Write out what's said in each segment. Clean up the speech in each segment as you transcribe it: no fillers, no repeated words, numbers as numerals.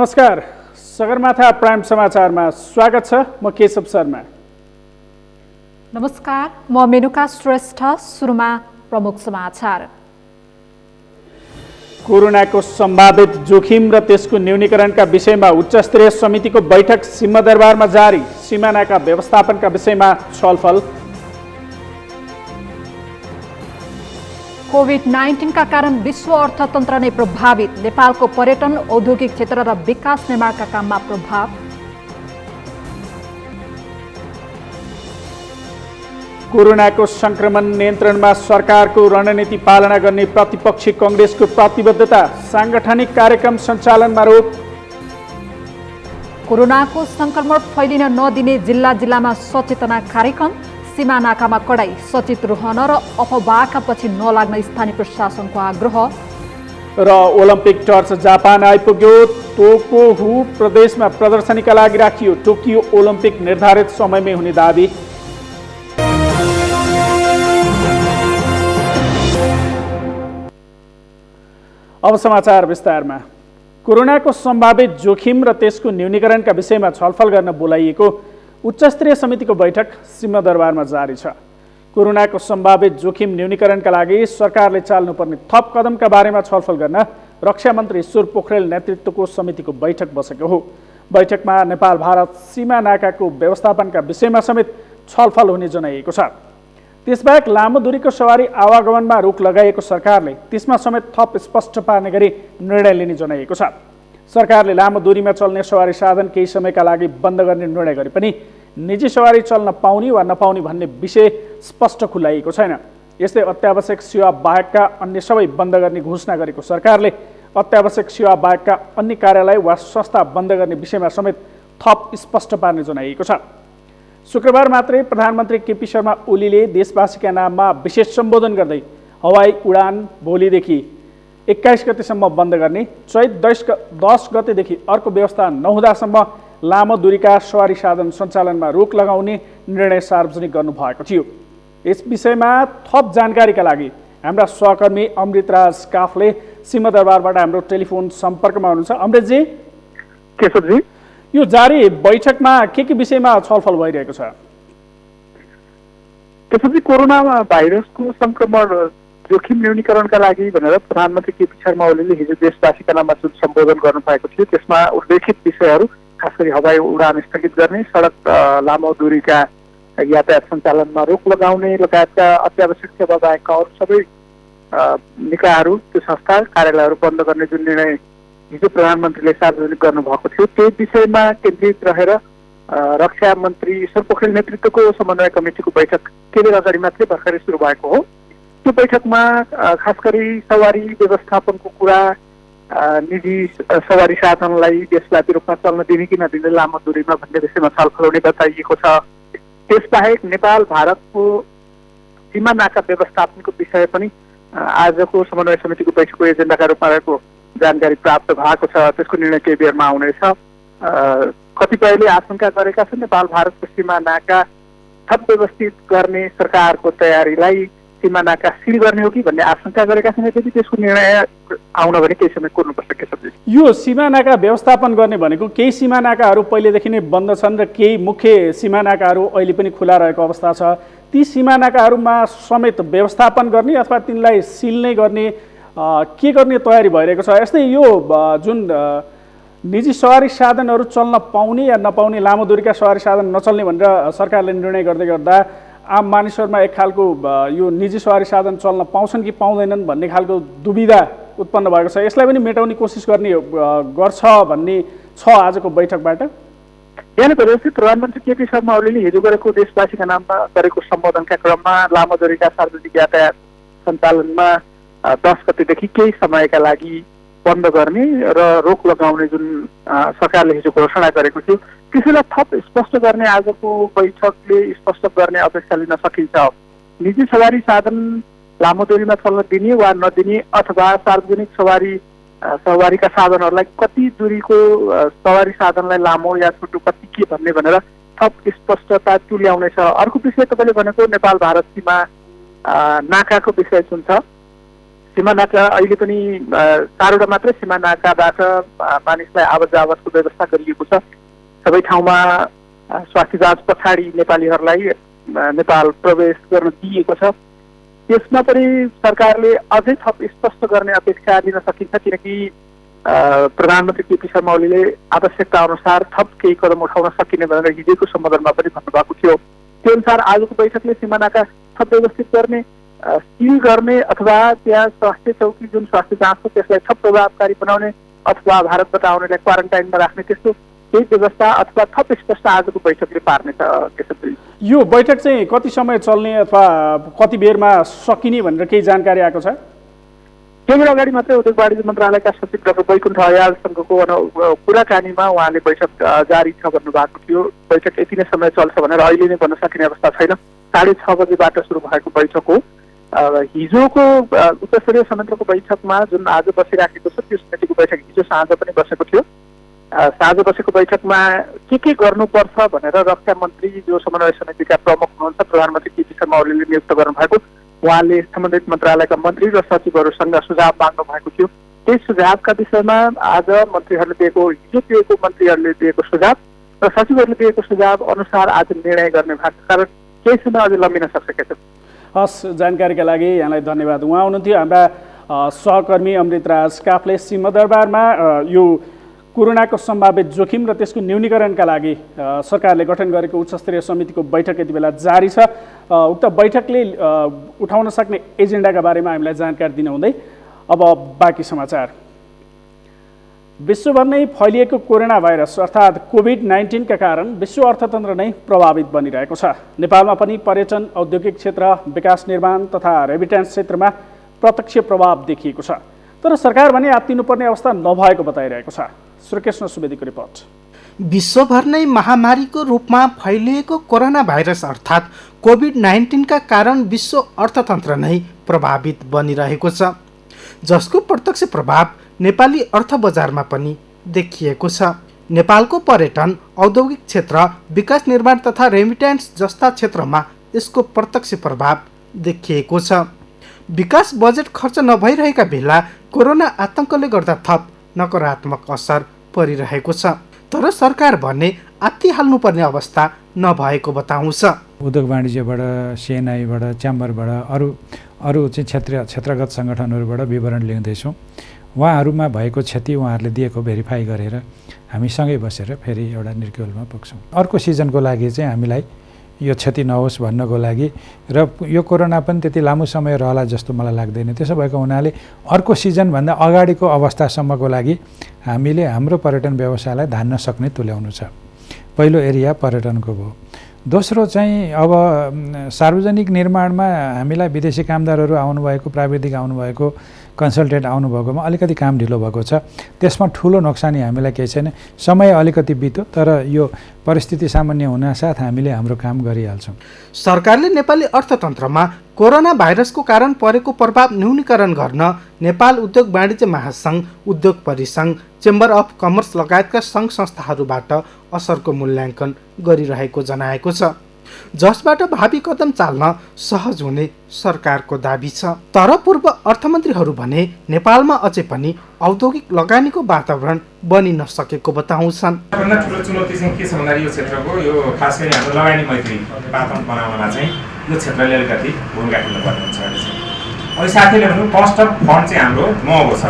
नमस्कार, सगरमाथा प्राइम समाचारमा स्वागत छ। म केशव शर्मा। नमस्कार, म मेनुका श्रेष्ठ। सुरुमा प्रमुख समाचार। कोरोनाको सम्भावित जोखिम र त्यसको न्यूनीकरणका विषयमा उच्चस्तरीय समितिको बैठक सिंहदरबारमा जारी। सीमानाका व्यवस्थापनका विषयमा छलफल। कोभिड-19 का कारण विश्व अर्थतन्त्र नै प्रभावित। नेपालको पर्यटन, औद्योगिक क्षेत्र र विकास निर्माणका काममा प्रभाव। कोरोनाको संक्रमण नियन्त्रणमा सरकारको रणनीति पालना गर्ने प्रतिपक्षी कांग्रेसको प्रतिबद्धता। सांगठनिक कार्यक्रम सञ्चालनमा रोक। कोरोनाको संक्रमण फैलिन नदिने जिल्ला जिल्लामा सचेतना कार्यक्रम। सीमा नाकामा कडाई, सचेत रहन र अफवाहका पछि नलाग्न स्थानीय प्रशासनको आग्रह। र ओलम्पिक टर्च जापान आइपुग्यो। तोकोहु प्रदेशमा प्रदर्शनीका लागि राखियो। टोकियो ओलम्पिक निर्धारित समयमै हुने दाबी। अब समाचार विस्तारमा। कोरोनाको सम्भावित जोखिम र त्यसको न्यूनीकरणका विषयमा छलफल गर्न बोलाइएको उच्चस्तरीय समितिको बैठक सिंहदरबारमा जारी छ। कोरोनाको सम्भावित जोखिम न्यूनीकरणका लागि सरकारले चाल्नुपर्ने थप कदमका बारेमा छलफल गर्न रक्षा मन्त्री ईश्वर पोखरेल नेतृत्वको समितिको बैठक बसेको हो। बैठकमा नेपाल भारत सीमा नाकाको व्यवस्थापनका विषयमा समेत छलफल हुने जनाइएको छ। त्यसबाहेक लामो दूरीको सवारी आवागमनमा रोक लगाइएको सरकारले त्यसमा समेत थप स्पष्ट पार्ने गरी निर्णय लिने जनाइएको छ। सरकारले लामो दूरीमा चल्ने सवारी साधन केही समयका लागि बन्द गर्ने निर्णय गरे पनि निजी सवारी चल्न पाउने वा नपाउने भन्ने विषय स्पष्ट खुलाइएको छैन। यस्तै अत्यावश्यक सेवा बाहेकका अन्य सबै बन्द गर्ने घोषणा गरेको सरकारले अत्यावश्यक सेवा बाहेकका अन्य कार्यालय वा संस्था बन्द गर्ने विषयमा समेत थप स्पष्ट पार्ने जनाइएको छ। शुक्रबार मात्रै प्रधानमन्त्री केपी शर्मा ओलीले देशवासीका नाममा विशेष सम्बोधन गर्दै हवाई उडान भोलिदेखि 21 गतेसम्म बन्द गर्ने, चैत 10 गतेदेखि अर्को व्यवस्था नहुँदासम्म लामो दूरीका सवारी साधन सञ्चालनमा रोक लगाउने निर्णय सार्वजनिक गर्नुभएको थियो। यस विषयमा थप जानकारीका लागि हाम्रा सहकर्मी अमृतराज काफले सिंहदरबारबाट हाम्रो टेलिफोन सम्पर्कमा हुनुहुन्छ। अमृतजी, केशवजी, यो जारी बैठकमा के विषयमा छलफल भइरहेको छ? त्यसपछि कोरोना भाइरसको संक्रमण जोखिम न्यूनीकरणका लागि भनेर प्रधानमन्त्री केपी शर्मा ओलीले हिजो देशवासीका नाममा जुन सम्बोधन गर्नुभएको थियो त्यसमा उल्लेखित विषयहरू खास गरी हवाई उडान स्थगित गर्ने, सडक लामो दूरीका यातायात सञ्चालनमा रोक लगाउने लगायतका अत्यावश्यक सेवा बाहेकका अरू सबै निकायहरू, त्यो संस्था कार्यालयहरू बन्द गर्ने जुन निर्णय हिजो प्रधानमन्त्रीले सार्वजनिक गर्नुभएको थियो त्यही विषयमा केन्द्रित रहेर रक्षा मन्त्री ईश्वर पोखरेल नेतृत्वको समन्वय कमिटीको बैठक केही बेर अगाडि मात्रै भर्खरै सुरु भएको हो। त्यो बैठकमा खास गरी सवारी व्यवस्थापनको कुरा, निजी सवारी साधनलाई देशव्यापी रूपमा चल्न दिने कि नदिने लामो दूरीमा भन्ने विषयमा छलफल हुने बताइएको छ। त्यसबाहेक नेपाल भारतको सीमा नाका व्यवस्थापनको विषय पनि आजको समन्वय समितिको बैठकको एजेन्डाका रूपमा रहेको जानकारी प्राप्त भएको छ। त्यसको निर्णय केही बेरमा आउनेछ। कतिपयले आशंका गरेका छन् नेपाल भारतको सीमा नाका थप व्यवस्थित गर्ने सरकारको तयारीलाई सीमा नाका सिल गर्ने हो कि भन्ने आशंका गरेका छन्। यदि त्यसको निर्णय आउन भने केही समय कुर्नुपर्छ। के छ यो सीमा नाका व्यवस्थापन गर्ने भनेको केही सीमा नाकाहरू पहिलेदेखि नै बन्द छन् र केही मुख्य सीमा नाकाहरू अहिले पनि खुला रहेको अवस्था छ। ती सीमा नाकाहरूमा समेत व्यवस्थापन गर्ने अथवा तिनलाई सिल नै गर्ने के गर्ने तयारी भइरहेको छ? यस्तै यो जुन निजी सवारी साधनहरू चल्न पाउने या नपाउने, लामो दूरीका सवारी साधन नचल्ने भनेर सरकारले निर्णय गर्दै गर्दा आम मानिसहरूमा एक खालको यो निजी सवारी साधन चल्न पाउँछन् कि पाउँदैनन् भन्ने खालको दुविधा उत्पन्न भएको छ। यसलाई पनि मेटाउने कोसिस गर्छ भन्ने छ आजको बैठकबाट। यहाँ प्रदेश प्रधानमन्त्री केपी शर्मा ओलीले हिजो गरेको देशवासीका नाममा गरेको सम्बोधनका क्रममा लामो दूरीका सार्वजनिक यातायात सञ्चालनमा 10 गतेदेखि केही समयका लागि बन्द गर्ने र रोक लगाउने जुन सरकारले हिजो घोषणा गरेको थियो त्यसैलाई थप स्पष्ट गर्ने आजको बैठकले स्पष्ट गर्ने अपेक्षा लिन सकिन्छ। निजी सवारी साधन लामो दूरीमा चल्न दिने वा नदिने अथवा सार्वजनिक सवारीका साधनहरूलाई कति दूरीको सवारी साधनलाई लामो या छोटो कति के भन्ने भनेर थप स्पष्टता तुल्याउनेछ। अर्को विषय तपाईँले भनेको नेपाल भारत सीमा नाकाको विषय जुन छ सीमानाका अहिले पनि 4वटा मात्रै सीमानाकाबाट मानिसलाई आवत जावतको व्यवस्था गरिएको छ। सबै ठाउँमा स्वास्थ्य जाँच पछाडि नेपालीहरूलाई नेपाल प्रवेश गर्न दिइएको छ। त्यसमा पनि सरकारले अझै थप स्पष्ट गर्ने अपेक्षा दिन सकिन्छ, किनकि प्रधानमन्त्री केपी शर्मा ओलीले आवश्यकता अनुसार थप केही कदम उठाउन सकिने भनेर हिजोको सम्बोधनमा पनि भन्नुभएको थियो। त्यो अनुसार आजको बैठकले सीमानाका थप व्यवस्थित गर्ने, सिल गर्ने अथवा त्यहाँ स्वास्थ्य चौकी जुन स्वास्थ्य जाँच छ त्यसलाई थप प्रभावकारी बनाउने अथवा भारतबाट आउनेलाई क्वारेन्टाइनमा राख्ने त्यस्तो केही व्यवस्था अथवा थप स्पष्ट आजको बैठकले पार्नेछ। यो बैठक चाहिँ कति समय चल्ने अथवा कति बेरमा सकिने भनेर केही जानकारी आएको छ? केही बेर अगाडि मात्रै उद्योग वाणिज्य मन्त्रालयका सचिव डाक्टर वैकुण्ठ अयालसँगको कुराकानीमा उहाँले बैठक जारी छ भन्नुभएको थियो। बैठक यति नै समय चल्छ भनेर अहिले नै भन्न सकिने अवस्था छैन। 6:30 बजेबाट सुरु भएको बैठक हो। हिजोको उच्चस्तरीय संयन्त्रको बैठकमा जुन आज बसिराखेको छ त्यो समितिको बैठक हिजो साँझ पनि बसेको थियो। साँझ बसेको बैठकमा के गर्नुपर्छ भनेर रक्षा मन्त्री जो समन्वय समितिका प्रमुख हुनुहुन्छ प्रधानमन्त्री केपी शर्मा ओलीले नियुक्त गर्नुभएको, उहाँले सम्बन्धित मन्त्रालयका मन्त्री र सचिवहरूसँग सुझाव माग्नु भएको थियो। त्यही सुझावका विषयमा आज हिजो दिएको मन्त्रीहरूले दिएको सुझाव र सचिवहरूले दिएको सुझाव अनुसार आज निर्णय गर्ने भएको कारण केही समय अझै लम्बिन सक्छ। हस्, जानकारीका लागि यहाँलाई धन्यवाद। उहाँ हुनुहुन्थ्यो हाम्रा सहकर्मी अमृतराज काफले। सिंहदरबारमा यो कोरोनाको सम्भावित जोखिम र त्यसको न्यूनीकरणका लागि सरकारले गठन गरेको उच्चस्तरीय समितिको बैठक यति बेला जारी छ। उक्त बैठकले उठाउन सक्ने एजेन्डाका बारेमा हामीलाई जानकारी दिनुहुँदै अब बाँकी समाचार। विश्वभर नै फैलिएको कोरोना भाइरस अर्थात् कोभिड-19 का कारण विश्व अर्थतन्त्र नै प्रभावित बनिरहेको छ। नेपालमा पनि पर्यटन, औद्योगिक क्षेत्र, विकास निर्माण तथा रेमिट्यान्स क्षेत्रमा प्रत्यक्ष प्रभाव देखिएको छ। तर सरकार भने आत्तिनुपर्ने अवस्था नभएको बताइरहेको छ। श्रीकृष्ण सुवेदीको रिपोर्ट। विश्वभर नै महामारीको रूपमा फैलिएको कोरोना भाइरस अर्थात् कोभिड-19 का कारण विश्व अर्थतन्त्र नै प्रभावित बनिरहेको छ, जसको प्रत्यक्ष प्रभाव नेपाली अर्थ बजारमा पनि देखिएको छ। नेपालको पर्यटन, औद्योगिक क्षेत्र, विकास निर्माण तथा रेमिट्यान्स जस्ता क्षेत्रमा यसको प्रत्यक्ष प्रभाव देखिएको छ। विकास बजेट खर्च नभइरहेका बेला कोरोना आतंकले गर्दा थप नकारात्मक असर परिरहेको छ। तर सरकार भने आत्तिहाल्नुपर्ने अवस्था नभएको बताउँछ। उद्योग वाणिज्यबाट, सिएनआईबाट, च्याम्बरबाट, अरू चाहिँ क्षेत्रगत सङ्गठनहरूबाट विवरण लिँदैछौँ। उहाँहरूमा भएको क्षति उहाँहरूले दिएको भेरिफाई गरेर हामी सँगै बसेर फेरि एउटा निर्क्युलमा पुग्छौँ। अर्को सिजनको लागि चाहिँ हामीलाई यो क्षति नहोस् भन्नको लागि र यो कोरोना पनि त्यति लामो समय रहला जस्तो मलाई लाग्दैन। त्यसो भएको हुनाले अर्को सिजनभन्दा अगाडिको अवस्थासम्मको लागि हामीले हाम्रो पर्यटन व्यवसायलाई धान्न सक्ने तुल्याउनु छ। पहिलो एरिया पर्यटनको भयो। दोस्रो चाहिँ अब सार्वजनिक निर्माणमा हामीलाई विदेशी कामदारहरू आउनुभएको, प्राविधिक आउनुभएको, कन्सल्टेन्ट आउनुभएकोमा अलिकति काम ढिलो भएको छ। त्यसमा ठुलो नोक्सानी हामीलाई केही छैन। समय अलिकति बित्यो, तर यो परिस्थिति सामान्य हुनासाथ हामीले हाम्रो काम गरिहाल्छौँ। सरकारले नेपाली अर्थतन्त्रमा कोरोना भाइरसको कारण परेको प्रभाव न्यूनीकरण गर्न नेपाल उद्योग वाणिज्य महासङ्घ, उद्योग परिसङ्घ, चेम्बर अफ कमर्स लगायतका सङ्घ संस्थाहरूबाट असरको मूल्याङ्कन गरिरहेको जनाएको छ, जसबाट भावी कदम चाल्न सहज हुने सरकारको दाबी छ। तर पूर्व अर्थमन्त्रीहरू भने नेपालमा अझै पनि औद्योगिक लगानीको वातावरण बनि नसकेको बताउँछन्। सबभन्दा ठुलो चुनौती चाहिँ के छ भन्दा यो क्षेत्रको यो खास गरी हाम्रो लगानी मैत्री वातावरण बनाउनमा चाहिँ यो क्षेत्रले अलिकति भूमिका खेल्नुपर्ने हुन्छ। अहिले साथीले भन्नु कस्ट अफ फन्ड चाहिँ हाम्रो महँगो छ।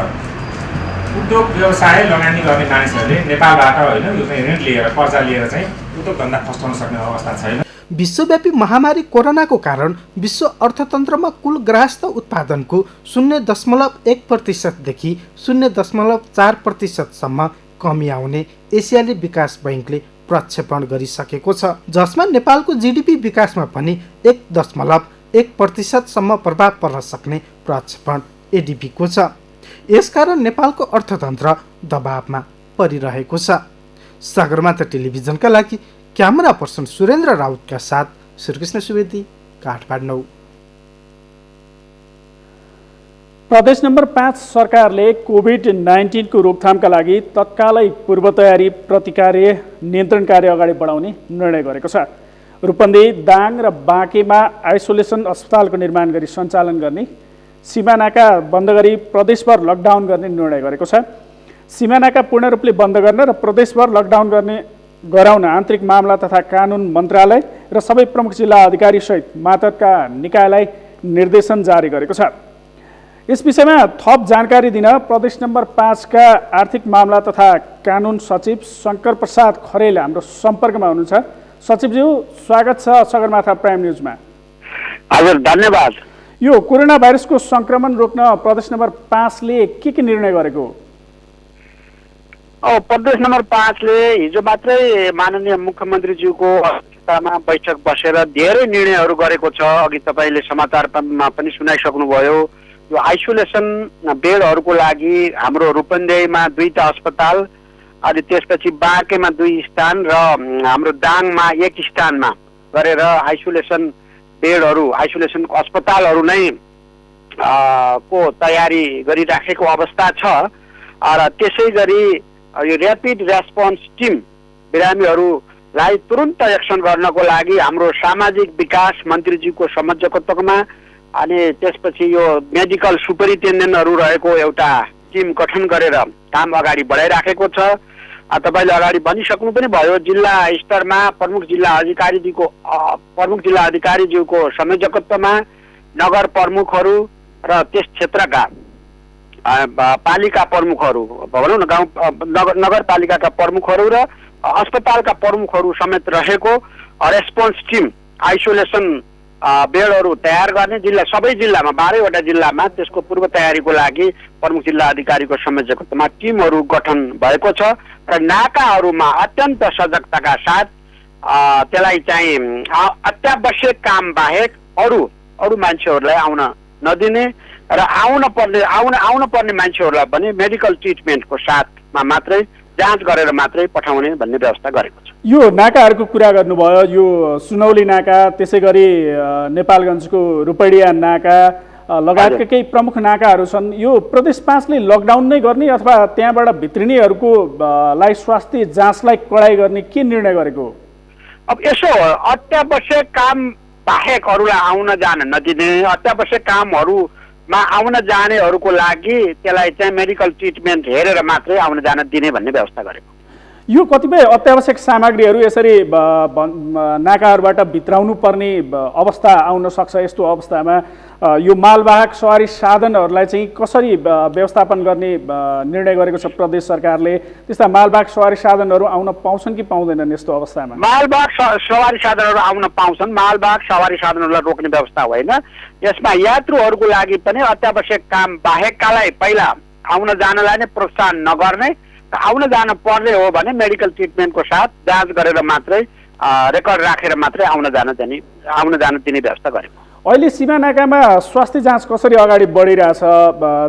उद्योग व्यवसाय लगानी गर्ने मानिसहरूले नेपालबाट होइन यो चाहिँ ऋण लिएर कर्जा लिएर चाहिँ उद्योग धन्दा फस्टाउन सक्ने अवस्था छैन। विश्वव्यापी महामारी कोरोनाको कारण विश्व अर्थतन्त्रमा कुल ग्राहस्थ उत्पादनको 0.1% देखि 0.4% कमी आउने एसियाली विकास बैङ्कले प्रक्षेपण गरिसकेको छ, जसमा नेपालको जीडीपी विकासमा पनि 1.1% प्रभाव पर्न सक्ने प्रक्षेपण एडीबीको छ। यसकारण नेपालको अर्थतन्त्र दबावमा परिरहेको छ। सगरमाथा टेलिभिजनका लागि क्यामेरा पर्सन सुरेन्द्र राउतका साथ श्रीकृष्ण सुवेदी, काठमाडौँ। प्रदेश नम्बर 5 सरकारले कोभिड-19 को रोकथामका लागि तत्कालै पूर्व तयारी, प्रतिकार्य, नियन्त्रण कार्य अगाडि बढाउने निर्णय गरेको छ। रूपन्देही, दाङ र बाँकेमा आइसोलेसन अस्पतालको निर्माण गरी सञ्चालन गर्ने, सीमा नाका बन्द गरी प्रदेशभर लकडाउन गर्ने निर्णय गरेको छ। सीमा नाका पूर्ण रूपले बन्द गर्न र प्रदेशभर लकडाउन गराउन आन्तरिक मामला तथा कानुन मन्त्रालय र सबै प्रमुख जिल्ला अधिकारीसहित मातहतका निकायलाई निर्देशन जारी गरेको छ। यस विषयमा थप जानकारी दिन प्रदेश नम्बर 5 का आर्थिक मामला तथा कानुन सचिव शङ्कर प्रसाद खरेल हाम्रो सम्पर्कमा हुनुहुन्छ। सचिवज्यू, स्वागत छ सगरमाथा प्राइम न्युजमा। हजुर, धन्यवाद। यो कोरोना भाइरसको संक्रमण रोक्न प्रदेश नम्बर 5 ले के निर्णय गरेको? प्रदेश नम्बर 5 ले हिजो मात्रै माननीय मुख्यमन्त्रीज्यूको अध्यक्षतामा बैठक बसेर धेरै निर्णयहरू गरेको छ। अघि तपाईँले समाचारमा पनि सुनाइसक्नुभयो। यो आइसोलेसन बेडहरूको लागि हाम्रो रूपन्देहीमा 2टा अस्पताल, अनि त्यसपछि बाँकेमा 2 स्थान र हाम्रो दाङमा 1 स्थानमा गरेर आइसोलेसन बेडहरू, आइसोलेसन अस्पतालहरू नै को तयारी गरिराखेको अवस्था छ। र त्यसै गरी यो ऱ्यापिड रेस्पोन्स टिम बिरामीहरूलाई तुरुन्त एक्सन गर्नको लागि हाम्रो सामाजिक विकास मन्त्रीज्यूको संयोजकत्वमा अनि त्यसपछि यो मेडिकल सुपरिन्टेन्डेन्टहरू रहेको एउटा टिम गठन गरेर काम अगाडि बढाइराखेको छ। तपाईँले अगाडि भनिसक्नु पनि भयो, जिल्ला स्तरमा प्रमुख जिल्ला अधिकारीज्यूको संयोजकत्वमा नगर प्रमुखहरू र त्यस क्षेत्रका पालिका प्रमुखहरू, भनौँ न गाउँ नगरपालिकाका प्रमुखहरू र अस्पतालका प्रमुखहरू समेत रहेको रेस्पोन्स टिम आइसोलेसन बेडहरू तयार गर्ने सबै जिल्लामा 12वटा जिल्लामा त्यसको पूर्व तयारीको लागि प्रमुख जिल्ला अधिकारीको संयोजकत्वमा टिमहरू गठन भएको छ। र नाकाहरूमा अत्यन्त सजगताका साथ त्यसलाई चाहिँ अत्यावश्यक काम बाहेक अरू मान्छेहरूलाई आउन नदिने र आउन पर्ने मान्छेहरूलाई पनि मेडिकल ट्रिटमेन्टको साथमा मात्रै जाँच गरेर मात्रै पठाउने भन्ने व्यवस्था गरेको छ। यो नाकाहरूको कुरा गर्नुभयो, यो सुनौली नाका, त्यसै गरी नेपालगञ्जको रूपैडिया नाका लगायतका केही प्रमुख नाकाहरू छन्। यो प्रदेश 5 ले लकडाउन नै गर्ने अथवा त्यहाँबाट भित्रिनेहरूको लाई स्वास्थ्य जाँचलाई कडाइ गर्ने के निर्णय गरेको? अब यसो अत्यावश्यक काम बाहेक अरूलाई आउन जान नदिने, अत्यावश्यक कामहरूमा आउन जानेहरूको लागि त्यसलाई चाहिँ मेडिकल ट्रिटमेन्ट हेरेर मात्रै आउन जान दिने भन्ने व्यवस्था गरेको। यो कतिपय अत्यावश्यक सामग्रीहरू यसरी नाकाहरूबाट भित्राउनु पर्ने अवस्था आउन सक्छ। यस्तो अवस्थामा यो मालवाहक सवारी साधनहरूलाई चाहिँ कसरी व्यवस्थापन गर्ने निर्णय गरेको छ प्रदेश सरकारले? त्यस्ता मालवाहक सवारी साधनहरू आउन पाउँछन् कि पाउँदैनन् यस्तो अवस्थामा? मालवाहक सवारी साधनहरू आउन पाउँछन्। मालवाहक सवारी साधनहरूलाई रोक्ने व्यवस्था होइन। यसमा यात्रुहरूको लागि पनि अत्यावश्यक काम बाहेककालाई पहिला आउन जानलाई नै प्रोत्साहन नगर्ने, आउन जान पर्ने हो भने मेडिकल ट्रिटमेन्टको साथ जाँच गरेर मात्रै रेकर्ड राखेर मात्रै आउन जान दिने व्यवस्था गरेको। अहिले सीमा नाकामा स्वास्थ्य जाँच कसरी अगाडि बढिरहेछ?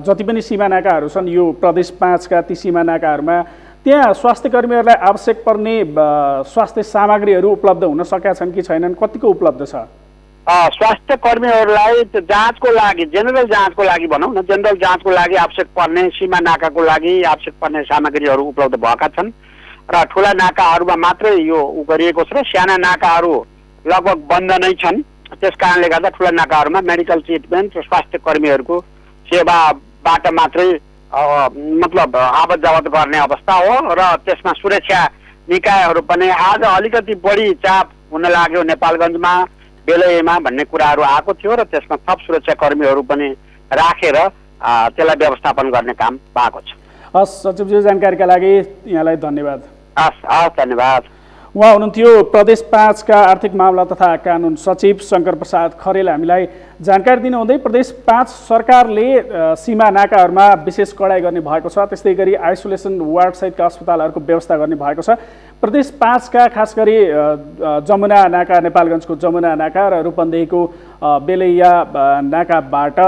जति पनि सीमा नाकाहरू छन् यो प्रदेश 5 का ती सीमा नाकाहरूमा त्यहाँ स्वास्थ्य कर्मीहरूलाई आवश्यक पर्ने स्वास्थ्य सामग्रीहरू उपलब्ध हुन सकेका छन् कि छैनन्? कतिको उपलब्ध छ? स्वास्थ्य कर्मीहरूलाई जाँचको लागि, जेनरल जाँचको लागि भनौँ न, जेनरल जाँचको लागि आवश्यक पर्ने सीमा नाकाको लागि आवश्यक पर्ने सामग्रीहरू उपलब्ध भएका छन् र ठुला नाकाहरूमा मात्रै यो गरिएको छ र साना नाकाहरू लगभग बन्द नै छन्। त्यस कारणले गर्दा ठुला नाकाहरूमा मेडिकल ट्रिटमेन्ट र स्वास्थ्य कर्मीहरूको सेवाबाट मात्रै मतलब आवत जावत गर्ने अवस्था हो र त्यसमा सुरक्षा निकायहरू पनि आज अलिकति बढी चाप हुन लाग्यो नेपालगञ्जमा, बेलैमा भन्ने कुराहरू आएको थियो र त्यसमा थप सुरक्षा कर्मीहरू पनि राखेर त्यसलाई व्यवस्थापन गर्ने काम भएको छ। हस् सचिवज्यू, जानकारीका लागि यहाँलाई धन्यवाद। हस् धन्यवाद। उहाँ हुनुहुन्थ्यो प्रदेश 5 का आर्थिक मामला तथा कानुन सचिव शङ्कर प्रसाद खरेल। हामीलाई जानकारी दिनुहुँदै प्रदेश 5 सरकारले सीमा नाकाहरूमा विशेष कडाइ गर्ने भएको छ, त्यस्तै गरी आइसोलेसन वार्ड सहितका अस्पतालहरूको व्यवस्था गर्ने भएको छ। प्रदेश 5 का खास गरी जमुना नाका, नेपालगञ्जको जमुना नाका र रूपन्देहीको बेलैया नाकाबाट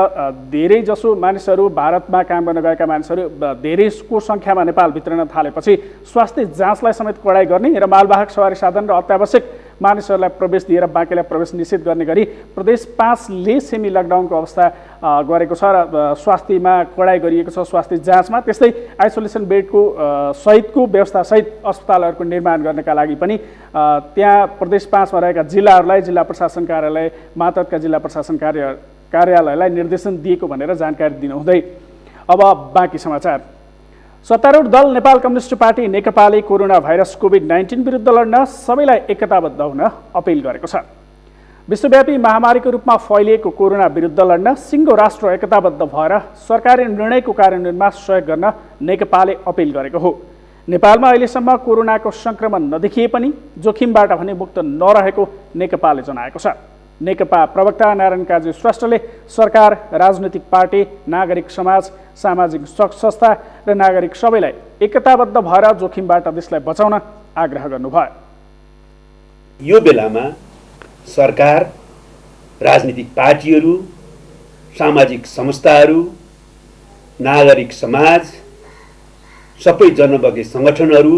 धेरै जसो मानिसहरू, भारतमा काम गर्न गएका मानिसहरू धेरैको सङ्ख्यामा नेपाल भित्रन थालेपछि स्वास्थ्य जाँचलाई समेत कडाइ गर्ने र मालवाहक सवारी साधन र अत्यावश्यक मानिसहरूलाई प्रवेश दिएर बाँकीलाई प्रवेश निषेध गर्ने गरी प्रदेश 5 ले सेमी लकडाउनको अवस्था गरेको छ र स्वास्थ्यमा कडाइ गरिएको छ। स्वास्थ्य जाँचमा त्यस्तै आइसोलेसन बेडको सहितको व्यवस्था सहित अस्पतालहरूको निर्माण गर्नका लागि पनि त्यहाँ प्रदेश 5 मा रहेका जिल्लाहरूलाई जिल्ला प्रशासन कार्यालय, मातहतका जिल्ला प्रशासन कार्यालयलाई निर्देशन दिएको भनेर जानकारी दिनुहुँदै अब बाँकी समाचार। सत्तारूढ दल नेपाल कम्युनिस्ट पार्टी नेकपाले कोरोना भाइरस कोभिड-19 विरुद्ध लड्न सबैलाई एकताबद्ध हुन अपिल गरेको छ। विश्वव्यापी महामारीको रूपमा फैलिएको कोरोना विरुद्ध लड्न सिङ्गो राष्ट्र एकताबद्ध भएर सरकारी निर्णयको कार्यान्वयनमा सहयोग गर्न नेकपाले अपिल गरेको हो। नेपालमा अहिलेसम्म कोरोनाको सङ्क्रमण नदेखिए पनि जोखिमबाट भने मुक्त नरहेको नेकपाले जनाएको छ। नेकपा प्रवक्ता नारायण काजी श्रेष्ठले सरकार, राजनैतिक पार्टी, नागरिक समाज, सामाजिक संस्था र नागरिक सबैलाई एकताबद्ध भएर जोखिमबाट देशलाई बचाउन आग्रह गर्नुभयो। यो बेलामा सरकार, राजनीतिक पार्टीहरू, सामाजिक संस्थाहरू, नागरिक समाज, सबै जनभागी सङ्गठनहरू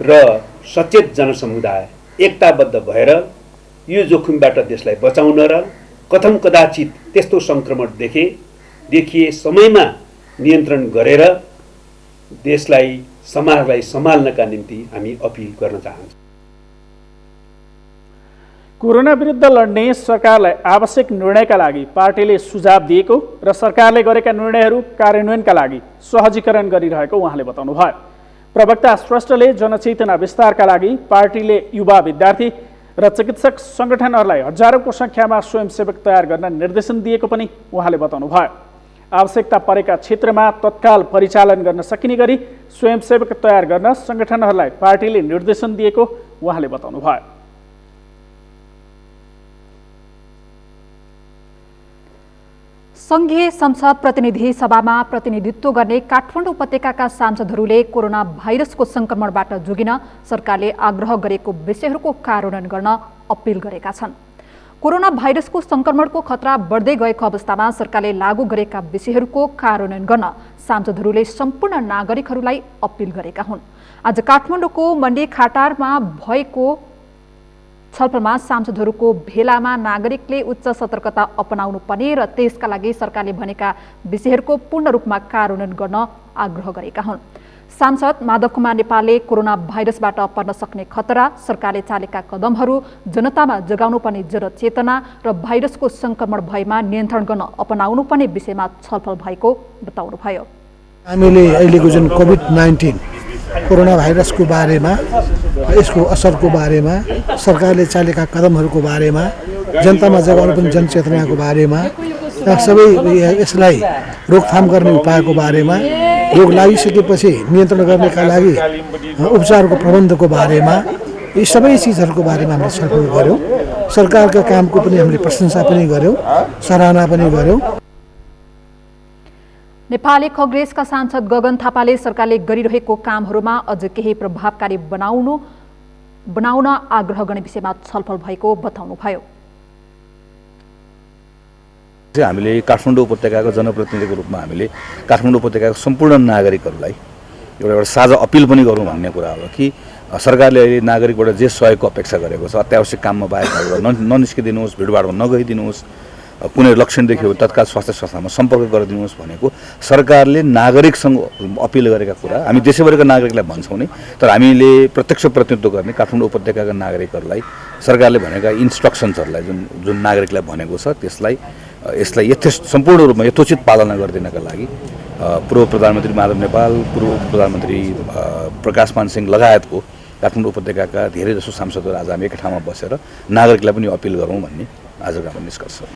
र सचेत जनसमुदाय एकताबद्ध भएर यो जोखिमबाट देशलाई बचाउन र कथम कदाचित त्यस्तो सङ्क्रमण देखिए समयमा नियन्त्रण गरेर देशलाई, समाजलाई सम्हाल्नका निम्ति हामी अपिल गर्न चाहन्छौँ। कोरोना विरुद्ध लड्ने सरकारलाई आवश्यक निर्णयका लागि पार्टीले सुझाव दिएको र सरकारले गरेका निर्णयहरू कार्यान्वयनका लागि सहजीकरण गरिरहेको उहाँले बताउनुभयो। प्रवक्ता श्रेष्ठले जनचेतना विस्तारका लागि पार्टीले युवा, विद्यार्थी र चिकित्सक सङ्गठनहरूलाई हजारौँको सङ्ख्यामा स्वयंसेवक तयार गर्न निर्देशन दिएको पनि उहाँले बताउनुभयो। आवश्यकता परेका क्षेत्रमा तत्काल परिचालन गर्न सकिने गरी स्वयंसेवक तयार गर्न सङ्गठनहरूलाई पार्टीले निर्देशन दिएको उहाँले बताउनुभयो। सङ्घीय संसद प्रतिनिधि सभामा प्रतिनिधित्व गर्ने काठमाडौँ उपत्यकाका सांसदहरूले कोरोना भाइरसको सङ्क्रमणबाट जोगिन सरकारले आग्रह गरेको विषयहरूको कार्यान्वयन गर्न अपिल गरेका छन्। कोरोना भाइरसको सङ्क्रमणको खतरा बढ्दै गएको अवस्थामा सरकारले लागू गरेका विषयहरूको कार्यान्वयन गर्न सांसदहरूले सम्पूर्ण नागरिकहरूलाई अपिल गरेका हुन्। आज काठमाडौँको मण्डी खाटारमा भएको छलफलमा सांसदहरूको भेलामा नागरिकले उच्च सतर्कता अपनाउनु पर्ने र त्यसका लागि सरकारले भनेका विषयहरूको पूर्ण रूपमा कार्यान्वयन गर्न आग्रह गरेका हुन्। सांसद माधव कुमार नेपालले कोरोना भाइरसबाट पर्न सक्ने खतरा, सरकारले चालेका कदमहरू, जनतामा जगाउनु पर्ने जनचेतना र भाइरसको सङ्क्रमण भएमा नियन्त्रण गर्न अपनाउनु पर्ने विषयमा छलफल भएको बताउनुभयो। हामीले अहिलेको जुन कोभिड-19 कोरोना भाइरसको बारेमा, यसको असरको बारेमा, सरकारले चालेका कदमहरूको बारेमा, जनतामा जगाउनु पर्ने जनचेतनाको बारेमा, सबै यसलाई रोकथाम गर्ने उपायको बारेमा, रोग लागिसकेपछि नियन्त्रण गर्नका लागि उपचारको प्रबन्धको बारेमा, यी सबै चिजहरूको बारेमा हामीले छलफल गऱ्यौँ। सरकारका कामको पनि हामीले प्रशंसा पनि गऱ्यौँ, सराहना पनि गऱ्यौँ। नेपाली कांग्रेसका सांसद गगन थापाले सरकारले गरिरहेको कामहरूमा अझ केही प्रभावकारी बनाउन आग्रह गर्ने विषयमा छलफल भएको बताउनुभयो। हामीले काठमाडौँ उपत्यकाको जनप्रतिनिधिको रूपमा हामीले काठमाडौँ उपत्यकाको सम्पूर्ण नागरिकहरूलाई एउटा साझा अपिल पनि गरौँ भन्ने कुरा हो कि सरकारले अहिले नागरिकबाट जे सहयोगको अपेक्षा गरेको छ, अत्यावश्यक काममा बाहेक ननिस्किदिनुहोस्, भिडभाडमा नगइदिनुहोस्, कुनै लक्षण देखियो तत्काल स्वास्थ्य संस्थामा सम्पर्क गरिदिनुहोस् भनेको सरकारले नागरिकसँग अपिल गरेका कुरा हामी देशैभरिका नागरिकलाई भन्छौँ नि, तर हामीले प्रत्यक्ष प्रतिनिधित्व गर्ने काठमाडौँ उपत्यकाका नागरिकहरूलाई सरकारले भनेका इन्स्ट्रक्सन्सहरूलाई जुन नागरिकलाई भनेको छ यसलाई सम्पूर्ण रूपमा यथोचित पालना गरिदिनका लागि पूर्व प्रधानमन्त्री माधव नेपाल, पूर्व प्रधानमन्त्री प्रकाशमान सिंह लगायतको काठमाडौँ उपत्यकाका धेरै जसो सांसदहरू आज हामी एक ठाउँमा बसेर नागरिकलाई पनि अपिल गरौँ भन्ने आजको हाम्रो निष्कर्ष हो।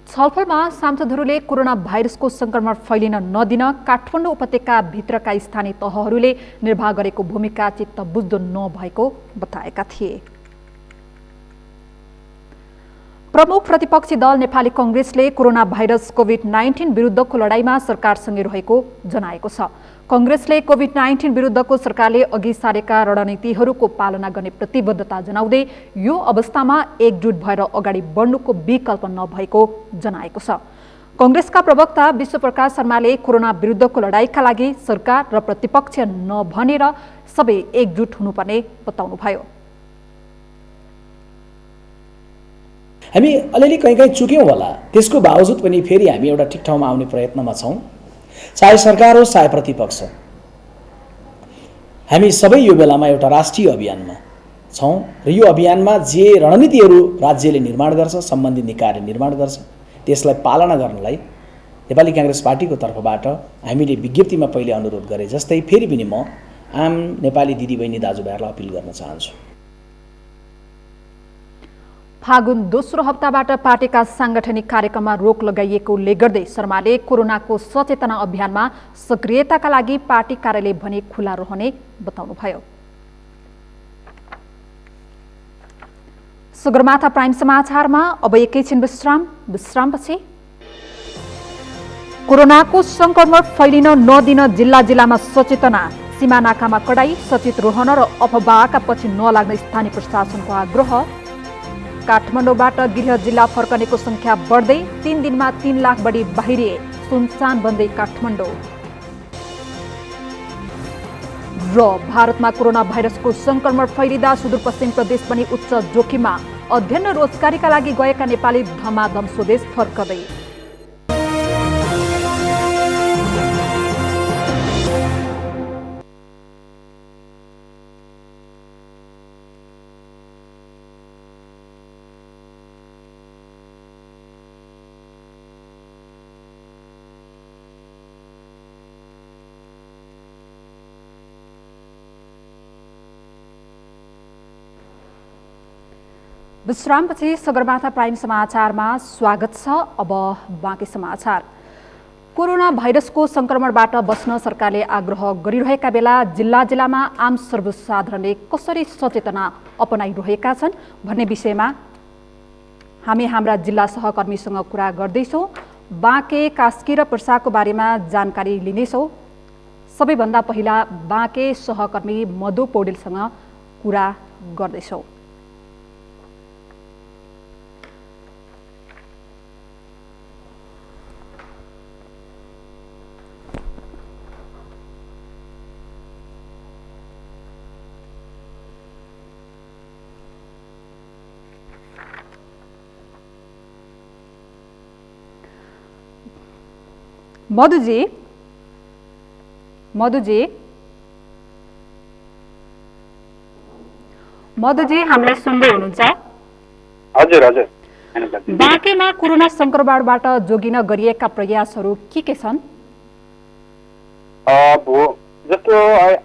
छलफलमा सांसदहरूले कोरोना भाइरसको सङ्क्रमण फैलिन नदिन काठमाडौँ उपत्यका भित्रका स्थानीय तहहरूले निर्वाह गरेको भूमिका चित्त बुझ्दो नभएको बताएका थिए। प्रमुख प्रतिपक्षी दल नेपाली कांग्रेसले कोरोना भाइरस कोभिड-19 विरुद्धको लडाईँमा सरकारसँगै रहेको जनाएको छ। कांग्रेसले कोभिड-19 विरुद्धको सरकारले अघि सारेका रणनीतिहरूको पालना गर्ने प्रतिबद्धता जनाउँदै यो अवस्थामा एकजुट भएर अगाडि बढ्नुको विकल्प नभएको जनाएको छ। कांग्रेसका प्रवक्ता विश्वप्रकाश शर्माले कोरोना विरुद्धको लडाईँका लागि सरकार र प्रतिपक्ष नभनेर सबै एकजुट हुनुपर्ने बताउनुभयो। हामी अलिअलि कहीँ चुक्यौँ होला, त्यसको बावजुद पनि फेरि हामी एउटा ठिक ठाउँमा आउने प्रयत्नमा छौँ। चाहे सरकार होस् चाहे प्रतिपक्ष, हामी सबै यो बेलामा एउटा राष्ट्रिय अभियानमा छौँ र यो अभियानमा जे रणनीतिहरू राज्यले निर्माण गर्छ, सम्बन्धित निकायले निर्माण गर्छ, त्यसलाई पालना गर्नलाई नेपाली काङ्ग्रेस पार्टीको तर्फबाट हामीले विज्ञप्तिमा पहिले अनुरोध गरे जस्तै फेरि पनि म आम नेपाली दिदीबहिनी दाजुभाइहरूलाई अपिल गर्न चाहन्छु। फागुन दोस्रो हप्ताबाट पार्टीका सांगठनिक कार्यक्रममा रोक लगाइएकोले गर्दै शर्माले कोरोनाको सचेतना अभियानमा सक्रियताका लागि पार्टी कार्यालय भने खुला रहने बताउनुभयो। सगरमाथा प्राइम समाचारमा अब एकैछिन विश्रामपछि कोरोनाको संक्रमण फैलिन नदिन जिल्लामा सचेतना, सीमा नाकामा कडाई, सचेत रहन र अफवाहका पछि नलाग्न स्थानीय प्रशासनको आग्रह। काठमाडौँबाट गृह जिल्ला फर्कनेको संख्या बढ्दै 3 दिनमा 3 लाख बढी बाहिरिए, सुनसान बन्दै काठमाडौँ। र भारतमा कोरोना भाइरसको संक्रमण फैलिँदा सुदूरपश्चिम प्रदेश पनि उच्च जोखिममा, अध्ययन र रोजगारीका लागि गएका नेपाली धमाधम स्वदेश फर्कदै। विश्रामपछि सगरमाथा प्राइम समाचारमा स्वागत छ। अब बाँकी समाचार। कोरोना भाइरसको संक्रमणबाट बस्न सरकारले आग्रह गरिरहेका बेला जिल्लामा आम सर्वसाधारणले कसरी सचेतना अपनाइरहेका छन् भन्ने विषयमा हामी हाम्रा जिल्ला सहकर्मीसँग कुरा गर्दैछौँ। बाँके, कास्की र पर्साको बारेमा जानकारी लिनेछौँ। सबैभन्दा पहिला बाँके सहकर्मी मधु पौडेलसँग कुरा गर्दैछौँ। मधुजी हामीलाई सुन्दै हुनुहुन्छ? हजुर हजुर। बाँकेमा कोरोना संक्रमणबाट जोगिन गरिएका प्रयासहरू के छन्? जस्तो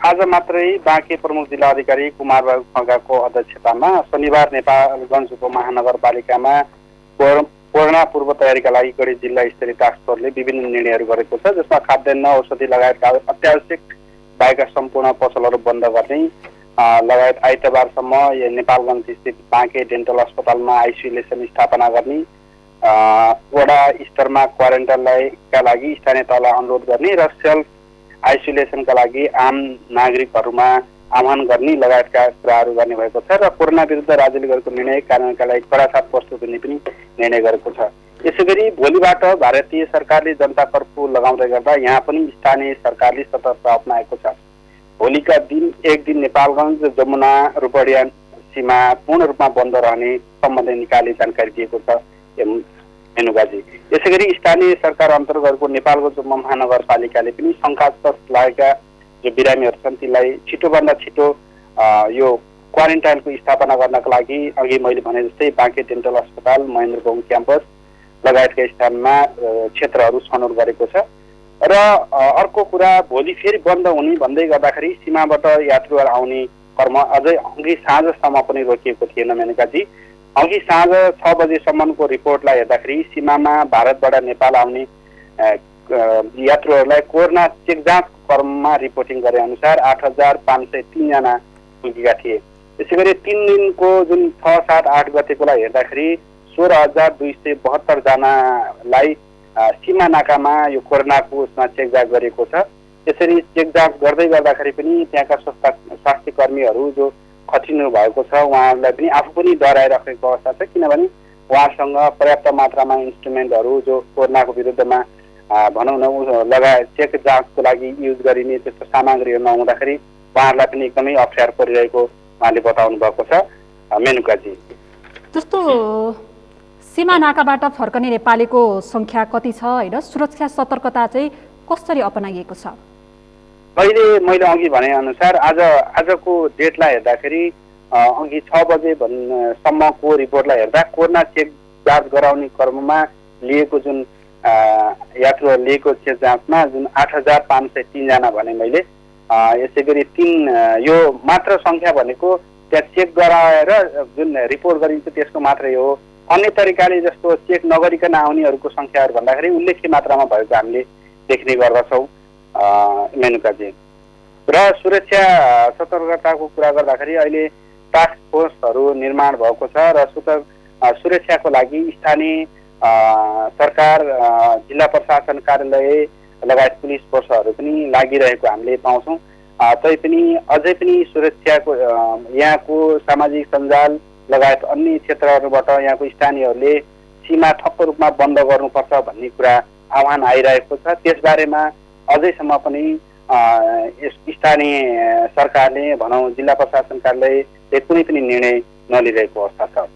आज मात्रै बाँके प्रमुख जिल्ला अधिकारी कुमार बाबु खगाको अध्यक्षतामा शनिबार नेपालगञ्ज उपमहानगरपालिकामा कोरोना पूर्व तयारीका लागि गढी जिल्ला स्तरीय टास्क फोर्सले विभिन्न निर्णयहरू गरेको छ, जसमा खाद्यान्न, औषधि लगायतका अत्यावश्यक बाहेकका सम्पूर्ण पसलहरू बन्द गर्ने लगायत आइतबारसम्म नेपालगञ्ज स्थित बाँके डेन्टल अस्पतालमा आइसोलेसन स्थापना गर्ने, वडा स्तरमा क्वारेन्टाइनका लागि स्थानीय तहलाई अनुरोध गर्ने र सेल्फ आइसोलेसनका लागि आम नागरिकहरूमा आह्वान गर्ने लगायतका कुराहरू गर्ने भएको छ र कोरोना विरुद्ध राज्यले गरेको निर्णय कार्यान्वयनका लागि कडा साथ प्रस्तुत हुने पनि निर्णय गरेको छ। यसैगरी भोलिबाट भारतीय सरकारले जनता कर्फ्यू लगाउँदै गर्दा यहाँ पनि स्थानीय सरकारले सतर्कता अप्नाएको छ। भोलिका दिन एक दिन नेपालगञ्ज, जमुना, रूपडिया सीमा पूर्ण रूपमा बन्द रहने सम्बन्धी निकायले जानकारी दिएको छ मेनुकाजी। यसैगरी स्थानीय सरकार अन्तर्गतको नेपालगञ्ज उपमहानगरपालिकाले पनि शङ्कास्पद लागेका जो बिरामीहरू छन् तीलाई छिटोभन्दा छिटो यो क्वारेन्टाइनको स्थापना गर्नका लागि अघि मैले भने जस्तै बाँके डेन्टल अस्पताल, महेन्द्रगौङ क्याम्पस लगायतका स्थानमा क्षेत्रहरू छनौट गरेको छ। र अर्को कुरा, भोलि फेरि बन्द हुने भन्दै गर्दाखेरि सीमाबाट यात्रुहरू आउने क्रम अझै अघि साँझसम्म पनि रोकिएको थिएन मेनकाजी। अघि साँझ 6 बजेसम्मको रिपोर्टलाई हेर्दाखेरि सीमामा भारतबाट नेपाल आउने यात्रुहरूलाई कोरोना चेक जाँच क्रममा रिपोर्टिङ गरे अनुसार 8503 जना पुगेका थिए। त्यसै गरी 3 दिनको जुन 6, 7, 8 गतेकोलाई हेर्दाखेरि 16272 जनालाई सीमा नाकामा यो कोरोनाको उसमा चेक जाँच गरेको छ। त्यसरी चेक जाँच गर्दै गर्दाखेरि पनि त्यहाँका स्वास्थ्य कर्मीहरू जो खटिनु भएको छ उहाँहरूलाई पनि आफू पनि डराइराखेको अवस्था छ, किनभने उहाँसँग पर्याप्त मात्रामा इन्स्ट्रुमेन्टहरू जो कोरोनाको विरुद्धमा भनौँ न लगायत चेक जाँचको लागि युज गरिने त्यस्तो सामग्रीहरू नहुँदाखेरि उहाँहरूलाई पनि एकदमै अप्ठ्यारो परिरहेको उहाँले बताउनु भएको छ मेनुकाजी। जस्तो सीमा नाकाबाट फर्कने नेपालीको सङ्ख्या कति छ होइन, सुरक्षा सतर्कता चाहिँ कसरी अपनाइएको छ? अहिले मैले अघि भने अनुसार आजको डेटलाई हेर्दाखेरि अघि 6 बजे सम्मको रिपोर्टलाई हेर्दा कोरोना चेक जाँच गराउने क्रममा लिएको जुन यात्रुहरू लिएको चेक जाँचमा जुन 8,503 जना भने मैले यसै गरी 3 यो मात्र सङ्ख्या भनेको त्यहाँ चेक गराएर जुन रिपोर्ट गरिन्छ त्यसको मात्रै हो। अन्य तरिकाले जस्तो चेक नगरिकन आउनेहरूको सङ्ख्याहरू भन्दाखेरि उल्लेख्य मात्रामा भएको हामीले देख्ने गर्दछौँ मेनुकाजी। र सुरक्षा सतर्कताको कुरा गर्दाखेरि अहिले टास्क फोर्सहरू निर्माण भएको छ र सुरक्षाको लागि स्थानीय सरकार, जिल्ला प्रशासन कार्यालय लगायत पुलिस फोर्सहरू पनि लागिरहेको हामीले पाउँछौँ। तैपनि अझै पनि सुरक्षाको यहाँको सामाजिक सञ्जाल लगायत अन्य क्षेत्रहरूबाट यहाँको स्थानीयहरूले सीमा ठप्प रूपमा बन्द गर्नुपर्छ भन्ने कुरा आह्वान आइरहेको छ। त्यसबारेमा अझैसम्म पनि स्थानीय सरकारले भनौँ जिल्ला प्रशासन कार्यालयले कुनै पनि निर्णय नलिरहेको अवस्था छ।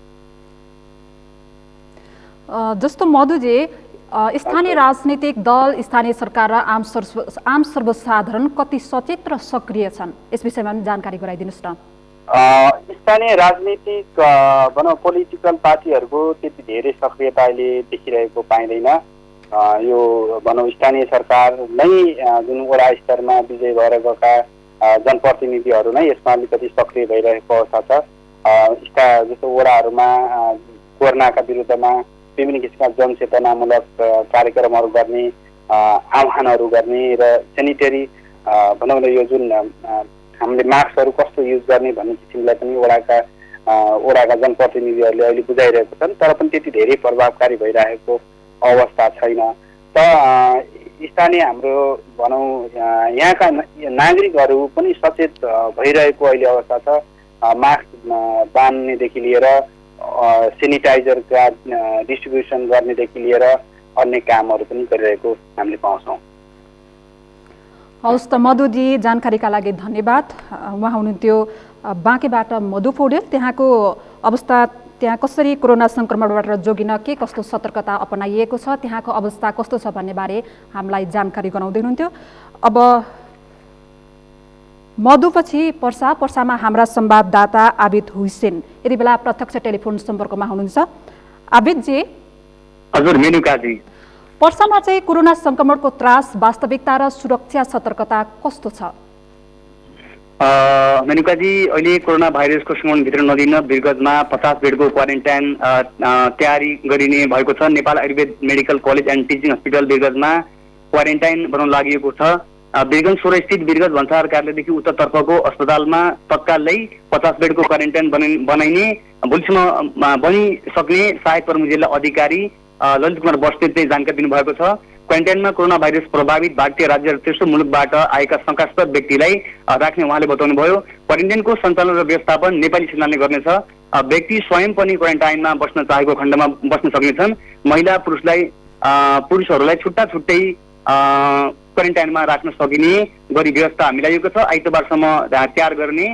जस्तो मधुजी, स्थानीय राजनीतिक दल, स्थानीय सरकार र आम सर्वसाधारण कति सचेत र सक्रिय छन्, यस विषयमा पनि जानकारी गराइदिनुहोस् न। स्थानीय राजनीतिक भनौँ पोलिटिकल पार्टीहरूको त्यति धेरै सक्रियता अहिले देखिरहेको पाइँदैन। यो भनौँ स्थानीय सरकार नै जुन वडा स्तरमा विजय भएर गएका जनप्रतिनिधिहरू नै यसमा अलिकति सक्रिय भइरहेको अवस्था छ। जस्तो वडाहरूमा कोरोनाका विरुद्धमा विभिन्न किसिमका जनचेतनामूलक कार्यक्रमहरू गर्ने, आह्वानहरू गर्ने र सेनिटरी भनौँ न यो जुन हामीले मास्कहरू कस्तो युज गर्ने भन्ने किसिमलाई पनि वडाका जनप्रतिनिधिहरूले अहिले बुझाइरहेको छन्। तर पनि त्यति धेरै प्रभावकारी भइरहेको अवस्था छैन। त स्थानीय हाम्रो भनौँ यहाँका नागरिकहरू पनि सचेत भइरहेको अहिले अवस्था छ। मास्क बाँध्नेदेखि लिएर सेनिटाइजरका डिस्ट्रिब्युसन गर्नेदेखि लिएर अन्य कामहरू पनि गरिरहेको हामीले पाउँछौँ। हवस् त मधुजी, जानकारीका लागि धन्यवाद। उहाँ हुनुहुन्थ्यो बाँकेबाट मधु पौडेल। त्यहाँको अवस्था, त्यहाँ कसरी कोरोना सङ्क्रमणबाट जोगिन के कस्तो सतर्कता अपनाइएको छ, त्यहाँको अवस्था कस्तो छ भन्ने बारे हामीलाई जानकारी गराउँदै हुनुहुन्थ्यो। अब मधुपछि पर्सामा हाम्रा संवाददाता आबिद हुसैन यति बेला प्रत्यक्ष टेलिफोन सम्पर्कमा हुनुहुन्छ। आबिदजी। हजुर मेनुकाजी, पर्सामा चाहिँ कोरोना सङ्क्रमणको त्रास, वास्तविकता र सुरक्षा सतर्कता कस्तो छ? मेनुकाजी, अहिले कोरोना भाइरसको संक्रमण भित्र नदिन वीरगञ्जमा 50 बेडको क्वारेन्टाइन तयारी गरिने भएको छ। Nepal Ayurveda medical college and teaching hospital वीरगञ्जमा क्वारेन्टाइन बनाउन लागि छ। वीरगञ्ज 16 स्थित वीरगञ्ज भन्सार कार्यालयदेखि उत्तरतर्फको अस्पतालमा तत्कालै 50 बेडको क्वारेन्टाइन बनाइने भोलिसम्म बनिसक्ने सहायक प्रमुख जिल्ला अधिकारी ललित कुमार बस्नेतले जानकारी दिनुभएको छ। क्वारेन्टाइनमा कोरोना भाइरस प्रभावित भारतीय राज्य र तेस्रो मुलुकबाट आएका शङ्कास्पद व्यक्तिलाई राख्ने उहाँले बताउनुभयो। क्वारेन्टाइनको सञ्चालन र व्यवस्थापन नेपाली सेनाले गर्नेछ। व्यक्ति स्वयं पनि क्वारेन्टाइनमा बस्न चाहेको खण्डमा बस्न सक्नेछन्। महिला पुरुषहरूलाई छुट्टा छुट्टै क्वारेन्टाइनमा राख्न सकिने गरी व्यवस्था मिलाइएको छ। आइतबारसम्म तयार गर्ने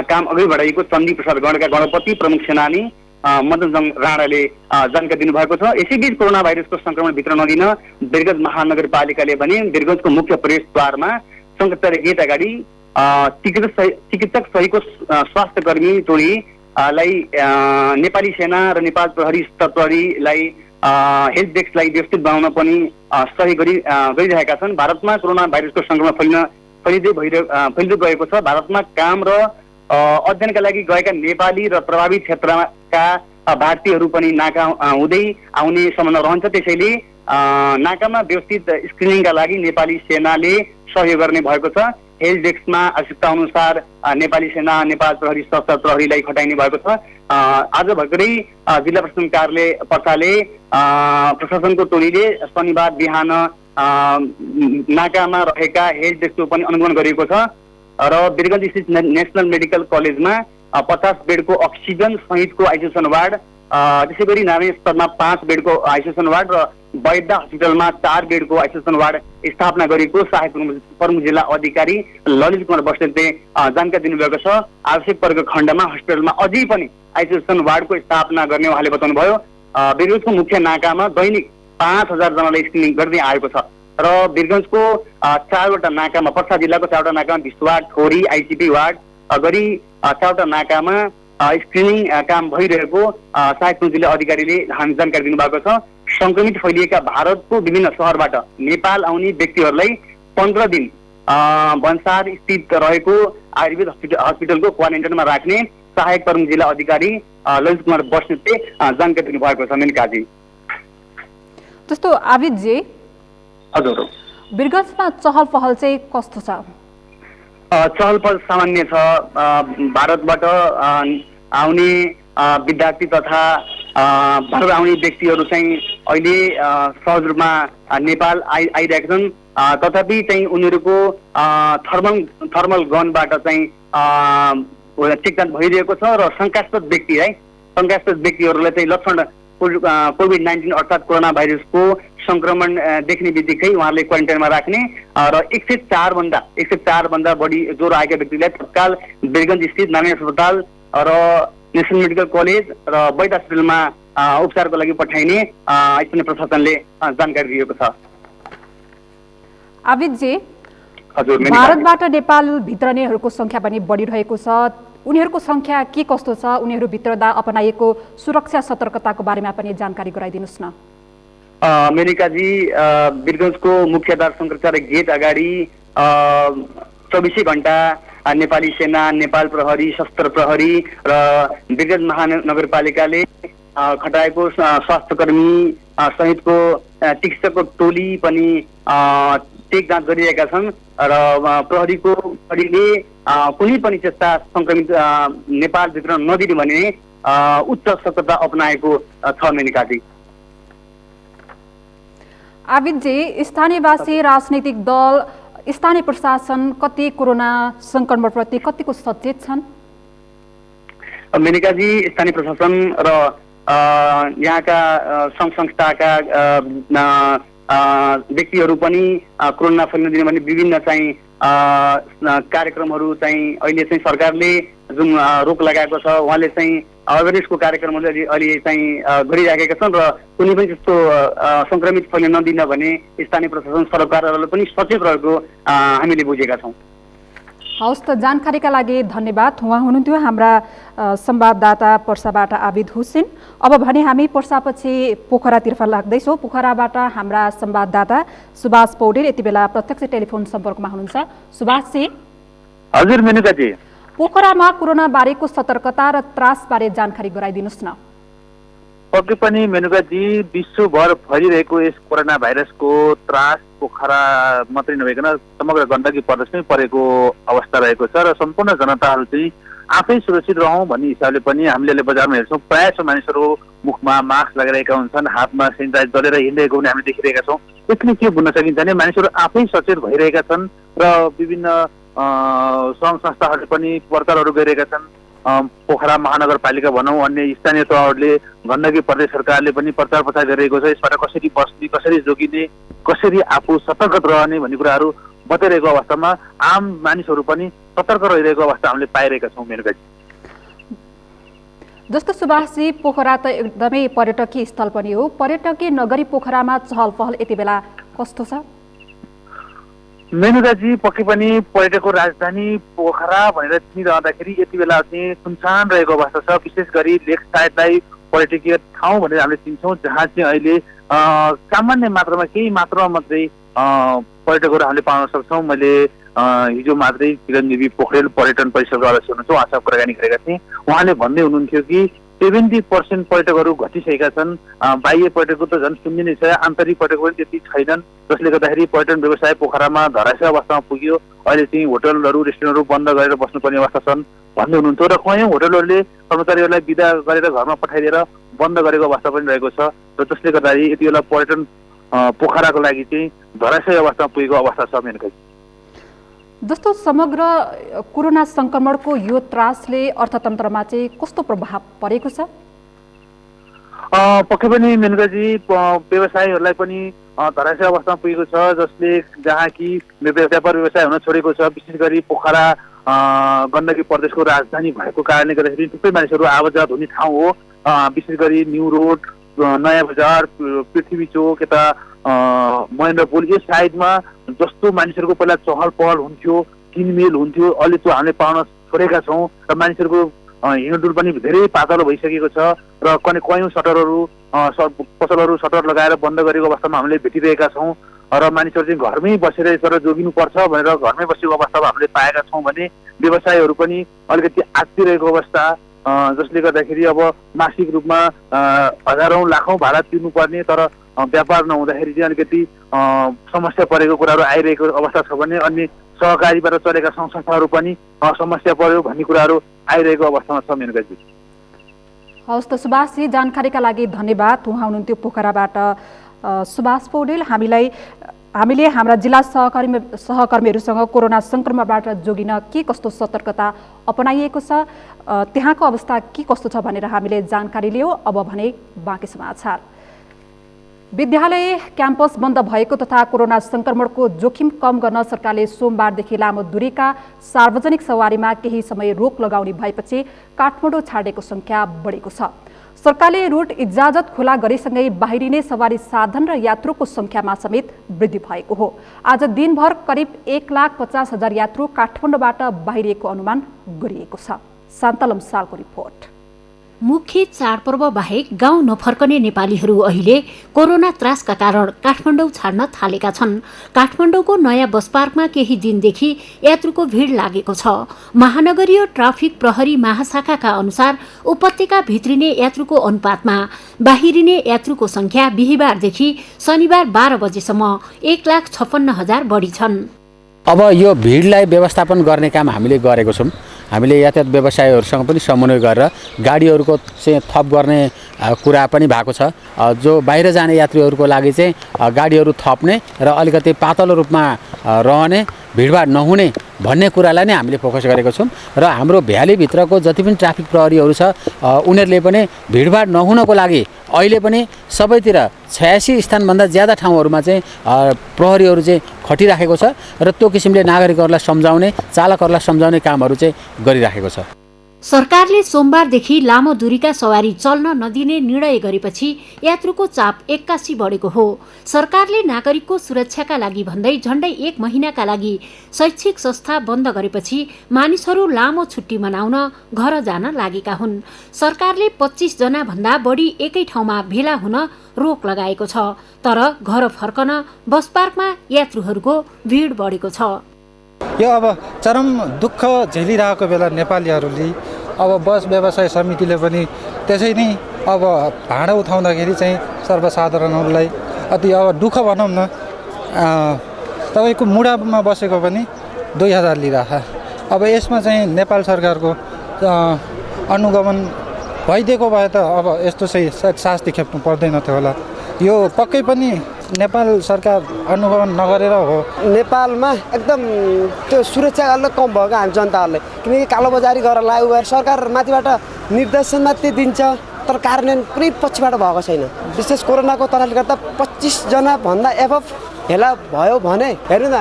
काम अघि बढाइएको चण्डी प्रसाद गणका गणपति प्रमुख सेनानी मदनजङ राणाले जानकारी दिनुभएको छ। यसैबीच कोरोना भाइरसको सङ्क्रमण भित्र नदिन वीरगञ्ज महानगरपालिकाले भने वीरगञ्जको मुख्य प्रवेशद्वारमा सङ्घर्ष गेट अगाडि चिकित्सक सहितको स्वास्थ्यकर्मी टोलीलाई नेपाली सेना र नेपाल प्रहरी स्तर प्रहरीलाई हेल्थ डेस्कलाई व्यवस्थित बनाउन पनि सहयोग गरिरहेका छन्। भारतमा कोरोना भाइरसको सङ्क्रमण फैलिँदै गएको छ। भारतमा काम र अध्ययनका लागि गएका नेपाली र प्रभावित क्षेत्रका भारतीयहरू पनि नाका हुँदै आउने सम्भावना रहन्छ। त्यसैले नाकामा व्यवस्थित स्क्रिनिङका लागि नेपाली सेनाले सहयोग गर्ने भएको छ। हेल्थ डेस्कमा आवश्यकता अनुसार नेपाली सेना, नेपाल प्रहरी, सशस्त्र प्रहरीलाई खटाइने भएको छ। आज भर्खरै जिल्ला प्रशासन कार्यालय पर्साले प्रशासनको टोलीले शनिबार बिहान नाकामा रहेका हेल्थ डेस्कको पनि अनुगमन गरिएको छ र वीरगञ्ज स्थित नेसनल मेडिकल कलेजमा 50 बेडको अक्सिजन सहितको आइसोलेसन वार्ड, त्यसै गरी नारायण स्तरमा 5 बेडको आइसोलेसन वार्ड र वैद्य हस्पिटलमा 4 बेडको आइसोलेसन वार्ड स्थापना गरेको सहायक प्रमुख जिल्ला अधिकारी ललित कुमार बस्नेतले जानकारी दिनुभएको छ। आवश्यक परेको खण्डमा हस्पिटलमा अझै पनि आइसोलेसन वार्डको स्थापना गर्ने उहाँले बताउनुभयो। वीरगञ्जको मुख्य नाकामा दैनिक 5000 जनालाई स्क्रिनिङ गर्दै आएको छ र वीरगञ्जको 4वटा नाकामा, पर्सा जिल्लाको 4वटा नाकामा भिस्वा, ठोरी, आइसिपी वार्ड गरी 4वटा नाकामा स्क्रिनिङ काम भइरहेको सहायक प्रमुख जिल्ला अधिकारीले हामी जानकारी दिनुभएको छ। संक्रमित फैलिएका भारतको विभिन्न सहरबाट नेपाल आउने व्यक्तिहरूलाई 15 दिन भन्सार स्थित रहेको आयुर्वेद हस्पिटलको क्वारेन्टाइनमा राख्ने सहायक प्रमुख जिल्ला अधिकारी ललित कुमार बस्नेतले जानकारी दिनुभएको छ। मेनकाजी जस्तो आविदजी, हजुर, वीरगञ्जमा चहल पहल चाहिँ कस्तो छ? चहल पहल सामान्य छ। भारतबाट आउने विद्यार्थी तथा भारत आउने व्यक्तिहरू चाहिँ अहिले सहज रूपमा नेपाल आइरहेका छन्। तथापि चाहिँ उनीहरूको थर्मल गनबाट चाहिँ चेकजाँच भइरहेको छ र शङ्कास्पद व्यक्तिहरूलाई चाहिँ लक्षण कोभिड-19 अर्थात् कोरोना भाइरसको संक्रमण देख्ने बित्तिकै उहाँहरूले क्वारेन्टाइनमा राख्ने र 104 भन्दा बढी ज्वरो आएका व्यक्तिलाई तत्काल वीरगञ्ज स्थित नारायण अस्पताल र नेसनल मेडिकल कलेज र वैद्य हस्पिटलमा उपचारको लागि पठाइने स्थानीय प्रशासनले जानकारी दिएको छ। आविदजी, हजुर, भारतबाट नेपाल भित्रनेहरूको संख्या पनि बढिरहेको छ। उनीहरूको संख्या के कस्तो छ? उनीहरू भित्रदा अपनाइएको सुरक्षा सतर्कताको बारेमा पनि जानकारी गराइदिनुहोस् न। मेनिकाजी, वीरगञ्जको मुख्यद्वार शङ्कराचार्य गेट अगाडि 24 घण्टा नेपाली सेना, नेपाल प्रहरी, सशस्त्र प्रहरी र वीरगञ्ज महानगरपालिकाले खटाएको स्वास्थ्यकर्मी सहितको चिकित्सकको टोली पनि चेक जाँच गरिरहेका छन् र प्रहरीले कुनै पनि त्यस्ता संक्रमित नेपालभित्र नदिने भने उच्च सतर्कता अपनाएको छ। मेनिकाजी, आविदजी, स्थानीयवासी, राजनैतिक दल, स्थानीय प्रशासन कति कोरोना संक्रमणप्रति कतिको सचेत छन्? मेनिकाजी, स्थानीय प्रशासन र यहाँका सङ्घ संस्थाका व्यक्तिहरू पनि कोरोना फैलिन दिने भने विभिन्न चाहिँ कार्यक्रमहरू चाहिँ अहिले चाहिँ सरकारले जुन रोक लगाएको छ उहाँले चाहिँ अवेरनेसको कार्यक्रमहरू अहिले चाहिँ गरिराखेका छन् र कुनै पनि त्यस्तो संक्रमित फैलिन नदिन भने स्थानीय प्रशासन सरकारहरूले पनि सचेत रहेको हामीले बुझेका छौँ। हवस् त, जानकारीका लागि धन्यवाद। उहाँ हुनुहुन्थ्यो हाम्रा संवाददाता पर्साबाट आबिद हुसेन। अब भने हामी पर्सापछि पोखरातर्फ लाग्दैछौँ। पोखराबाट हाम्रा संवाददाता सुभाष पौडेल यति बेला प्रत्यक्ष टेलिफोन सम्पर्कमा हुनुहुन्छ। सुभाषजी, हजुर मेनुकाजी, पोखरामा कोरोना बारेको सतर्कता र त्रासबारे जानकारी गराइदिनुहोस् न। पक्कै पनि मेनुकाजी, विश्वभर फैलिरहेको यस कोरोना भाइरसको त्रास पोखरा मात्रै नभइकन समग्र गण्डकी प्रदेशमै परेको अवस्था रहेको छ र सम्पूर्ण जनताहरू चाहिँ आफै सुरक्षित रहौँ भन्ने हिसाबले पनि हामीले बजारमा हेर्छौँ प्रायः जसो मानिसहरू मुखमा मास्क लगाइरहेका हुन्छन्, हातमा सेनिटाइज गरेर हिँडिरहेको पनि हामीले देखिरहेका छौँ। यसले के बुझ्न सकिन्छ भने मानिसहरू आफै सचेत भइरहेका छन् र विभिन्न सङ्घ संस्थाहरूले पनि प्रचारहरू गरिरहेका छन्। पोखरा महानगरपालिका भनौँ, अन्य स्थानीय तहहरूले, गण्डकी प्रदेश सरकारले पनि प्रचार प्रसार गरिरहेको छ। यसबाट कसरी बस्ने, कसरी जोगिने, कसरी आफू सतर्क रहने भन्ने कुराहरू बताइरहेको अवस्थामा आम मानिसहरू पनि सतर्क रहिरहेको अवस्था हामीले पाइरहेका छौँ। मेनुकाजी, जस्तो सुभाषजी, पोखरा त एकदमै पर्यटकीय स्थल पनि हो। पर्यटकीय नगरी पोखरामा चहल पहल यति बेला कस्तो छ? मेनुकाजी, पक्कै पनि पर्यटकको राजधानी पोखरा भनेर चिनिरहँदाखेरि यति बेला चाहिँ सुनसान रहेको अवस्था छ। विशेष गरी लेक साइडलाई पर्यटकीय ठाउँ भनेर हामीले चिन्छौँ, जहाँ चाहिँ अहिले सामान्य मात्रामा केही मात्रामा मात्रै पर्यटकहरू हामीले पाउन सक्छौँ। मैले हिजो मात्रै चिरञ्जीवी पोखरेल पर्यटन परिषदको अध्यक्ष हुनुहुन्छ, उहाँसँग कुराकानी गरेका थिएँ। उहाँले भन्दै हुनुहुन्थ्यो कि 70% पर्यटकहरू घटिसकेका छन्। बाह्य पर्यटकको त झन् शून्य नै छ, आन्तरिक पर्यटक पनि त्यति छैनन्, जसले गर्दाखेरि पर्यटन व्यवसाय पोखरामा धराशय अवस्थामा पुग्यो। अहिले चाहिँ होटलहरू, रेस्टुरेन्टहरू बन्द गरेर बस्नुपर्ने अवस्था छन् भन्दै हुनुहुन्थ्यो र कयौँ होटलहरूले कर्मचारीहरूलाई बिदा गरेर घरमा पठाइदिएर बन्द गरेको अवस्था पनि रहेको छ र जसले गर्दाखेरि यति बेला पर्यटन पोखराको लागि चाहिँ धराशय अवस्थामा पुगेको अवस्था छ। मेनुकाजी, जस्तो समग्र कोरोना संक्रमणको यो त्रासले अर्थतन्त्रमा चाहिँ कस्तो प्रभाव परेको छ? पक्कै पनि मेनुकाजी, व्यवसायीहरूलाई पनि धराशय अवस्थामा पुगेको छ, जसले जहाँ कि व्यापार व्यवसाय हुन छोडेको छ। विशेष गरी पोखरा गण्डकी प्रदेशको राजधानी भएको कारणले गर्दाखेरि थुप्रै मानिसहरू आवत हुने ठाउँ हो। विशेष गरी न्यू रोड, नयाँ बजार, पृथ्वी चोक, यता महेन्द्र पुल, यस साइडमा जस्तो मानिसहरूको पहिला चहल पहल हुन्थ्यो, किनमेल हुन्थ्यो, अहिले त्यो हामीले पाउन छोडेका छौँ र मानिसहरूको हिँडडुल पनि धेरै पातलो भइसकेको छ र कयौँ सटरहरू पसलहरू सटर लगाएर बन्द गरेको अवस्थामा हामीले भेटिरहेका छौँ र मानिसहरू चाहिँ घरमै बसेर यसबाट जोगिनुपर्छ भनेर घरमै बसेको अवस्थामा हामीले पाएका छौँ भने व्यवसायहरू पनि अलिकति आत्तिरहेको अवस्था, जसले गर्दाखेरि अब मासिक रूपमा हजारौँ लाखौँ भाडा तिर्नुपर्ने तर व्यापार नहुँदाखेरि चाहिँ अलिकति समस्या परेको कुराहरू आइरहेको अवस्था छ भने अन्य सहकारीबाट चलेका सङ्घ संस्थाहरू पनि समस्या पर्यो भन्ने कुराहरू आइरहेको अवस्थामा छ मेनकाजी। हवस् त सुभाषजी, जानकारीका लागि धन्यवाद। उहाँ हुनुहुन्थ्यो पोखराबाट सुभाष पौडेल। हामीले हाम्रा जिल्ला सहकर्मीहरूसँग कोरोना सङ्क्रमणबाट जोगिन के कस्तो सतर्कता अपनाइएको छ, त्यहाँको अवस्था के कस्तो छ भनेर हामीले जानकारी लियौँ। अब भने बाँकी समाचार। विद्यालय क्याम्पस बन्द भएको तथा कोरोना सङ्क्रमणको जोखिम कम गर्न सरकारले सोमबारदेखि लामो दूरीका सार्वजनिक सवारीमा केही समय रोक लगाउने भएपछि काठमाडौँ छाडेको सङ्ख्या बढेको छ। सरकारले रुट इजाजत खुला गरेसँगै बाहिरिने सवारी साधन र यात्रुको सङ्ख्यामा समेत वृद्धि भएको हो। आज दिनभर करिब 1,50,000 यात्रु काठमाडौँबाट बाहिरिएको अनुमान गरिएको छ। शान्तलम सालको रिपोर्ट। मुख्य चाडपर्व बाहेक गाउँ नफर्कने नेपालीहरू अहिले कोरोना त्रासका कारण काठमाडौँ छाड्न थालेका छन्। काठमाडौँको नयाँ बस पार्कमा केही दिनदेखि यात्रुको भिड लागेको छ। महानगरीय ट्राफिक प्रहरी महाशाखाका अनुसार उपत्यका भित्रिने यात्रुको अनुपातमा बाहिरिने यात्रुको संख्या बिहिबारदेखि शनिबार 12 बजेसम्म 1,56,000 बढी छन्। अब यो भिडलाई व्यवस्थापन गर्ने काम हामीले गरेको छौँ। हामीले यातायात व्यवसायीहरूसँग पनि समन्वय गरेर गाडीहरूको चाहिँ थप गर्ने कुरा पनि भएको छ। जो बाहिर जाने यात्रीहरूको लागि चाहिँ गाडीहरू थप्ने र अलिकति पातलो रूपमा रहने, भिडभाड नहुने भन्ने कुरालाई नै हामीले फोकस गरेको छौँ। र हाम्रो भ्यालीभित्रको जति पनि ट्राफिक प्रहरीहरू छ उनीहरूले पनि भिडभाड नहुनको लागि अहिले पनि सबैतिर 86 स्थानभन्दा ज्यादा ठाउँहरूमा चाहिँ प्रहरीहरू चाहिँ खटिराखेको छ र त्यो किसिमले नागरिकहरूलाई सम्झाउने, चालकहरूलाई सम्झाउने कामहरू चाहिँ गरिराखेको छ। सरकारले सोमबारदेखि लामो दूरीका सवारी चल्न नदिने निर्णय गरेपछि यात्रुको चाप 81 बढेको हो। सरकारले नागरिकको सुरक्षाका लागि भन्दै झण्डै 1 महिनाका लागि शैक्षिक संस्था बन्द गरेपछि मानिसहरू लामो छुट्टी मनाउन घर जान लागेका हुन्। सरकारले 25 जना भन्दा बढी एकै ठाउँमा भेला हुन रोक लगाएको छ। तर घर फर्कन बस पार्कमा यात्रुहरूको भिड बढेको छ। यो अब चरम दुःख झेलिरहेको बेला नेपालीहरूले अब बस व्यवसाय समितिले पनि त्यसै नै अब भाडा उठाउँदाखेरि चाहिँ सर्वसाधारणहरूलाई अति अब दुःख भनौँ न। तपाईँको मुढामा बसेको पनि 2,000 लिइरहेको। अब यसमा चाहिँ नेपाल सरकारको अनुगमन भइदिएको भए त अब यस्तो चाहिँ शास्ति खेप्नु पर्दैन थियो होला। यो पक्कै पनि नेपाल सरकार अनुगमन नगरेर हो। नेपालमा एकदम त्यो सुरक्षा अलग कम भएको हामी जनताहरूले, किनकि कालोबजारी गरेर लागु गरेर सरकार माथिबाट निर्देशन मात्रै दिन्छ तर कार्यान्वयन कुनै पक्षबाट भएको छैन। विशेष कोरोनाको तहले गर्दा 25 जना भन्दा एभव भेला भयो भने हेर्नु न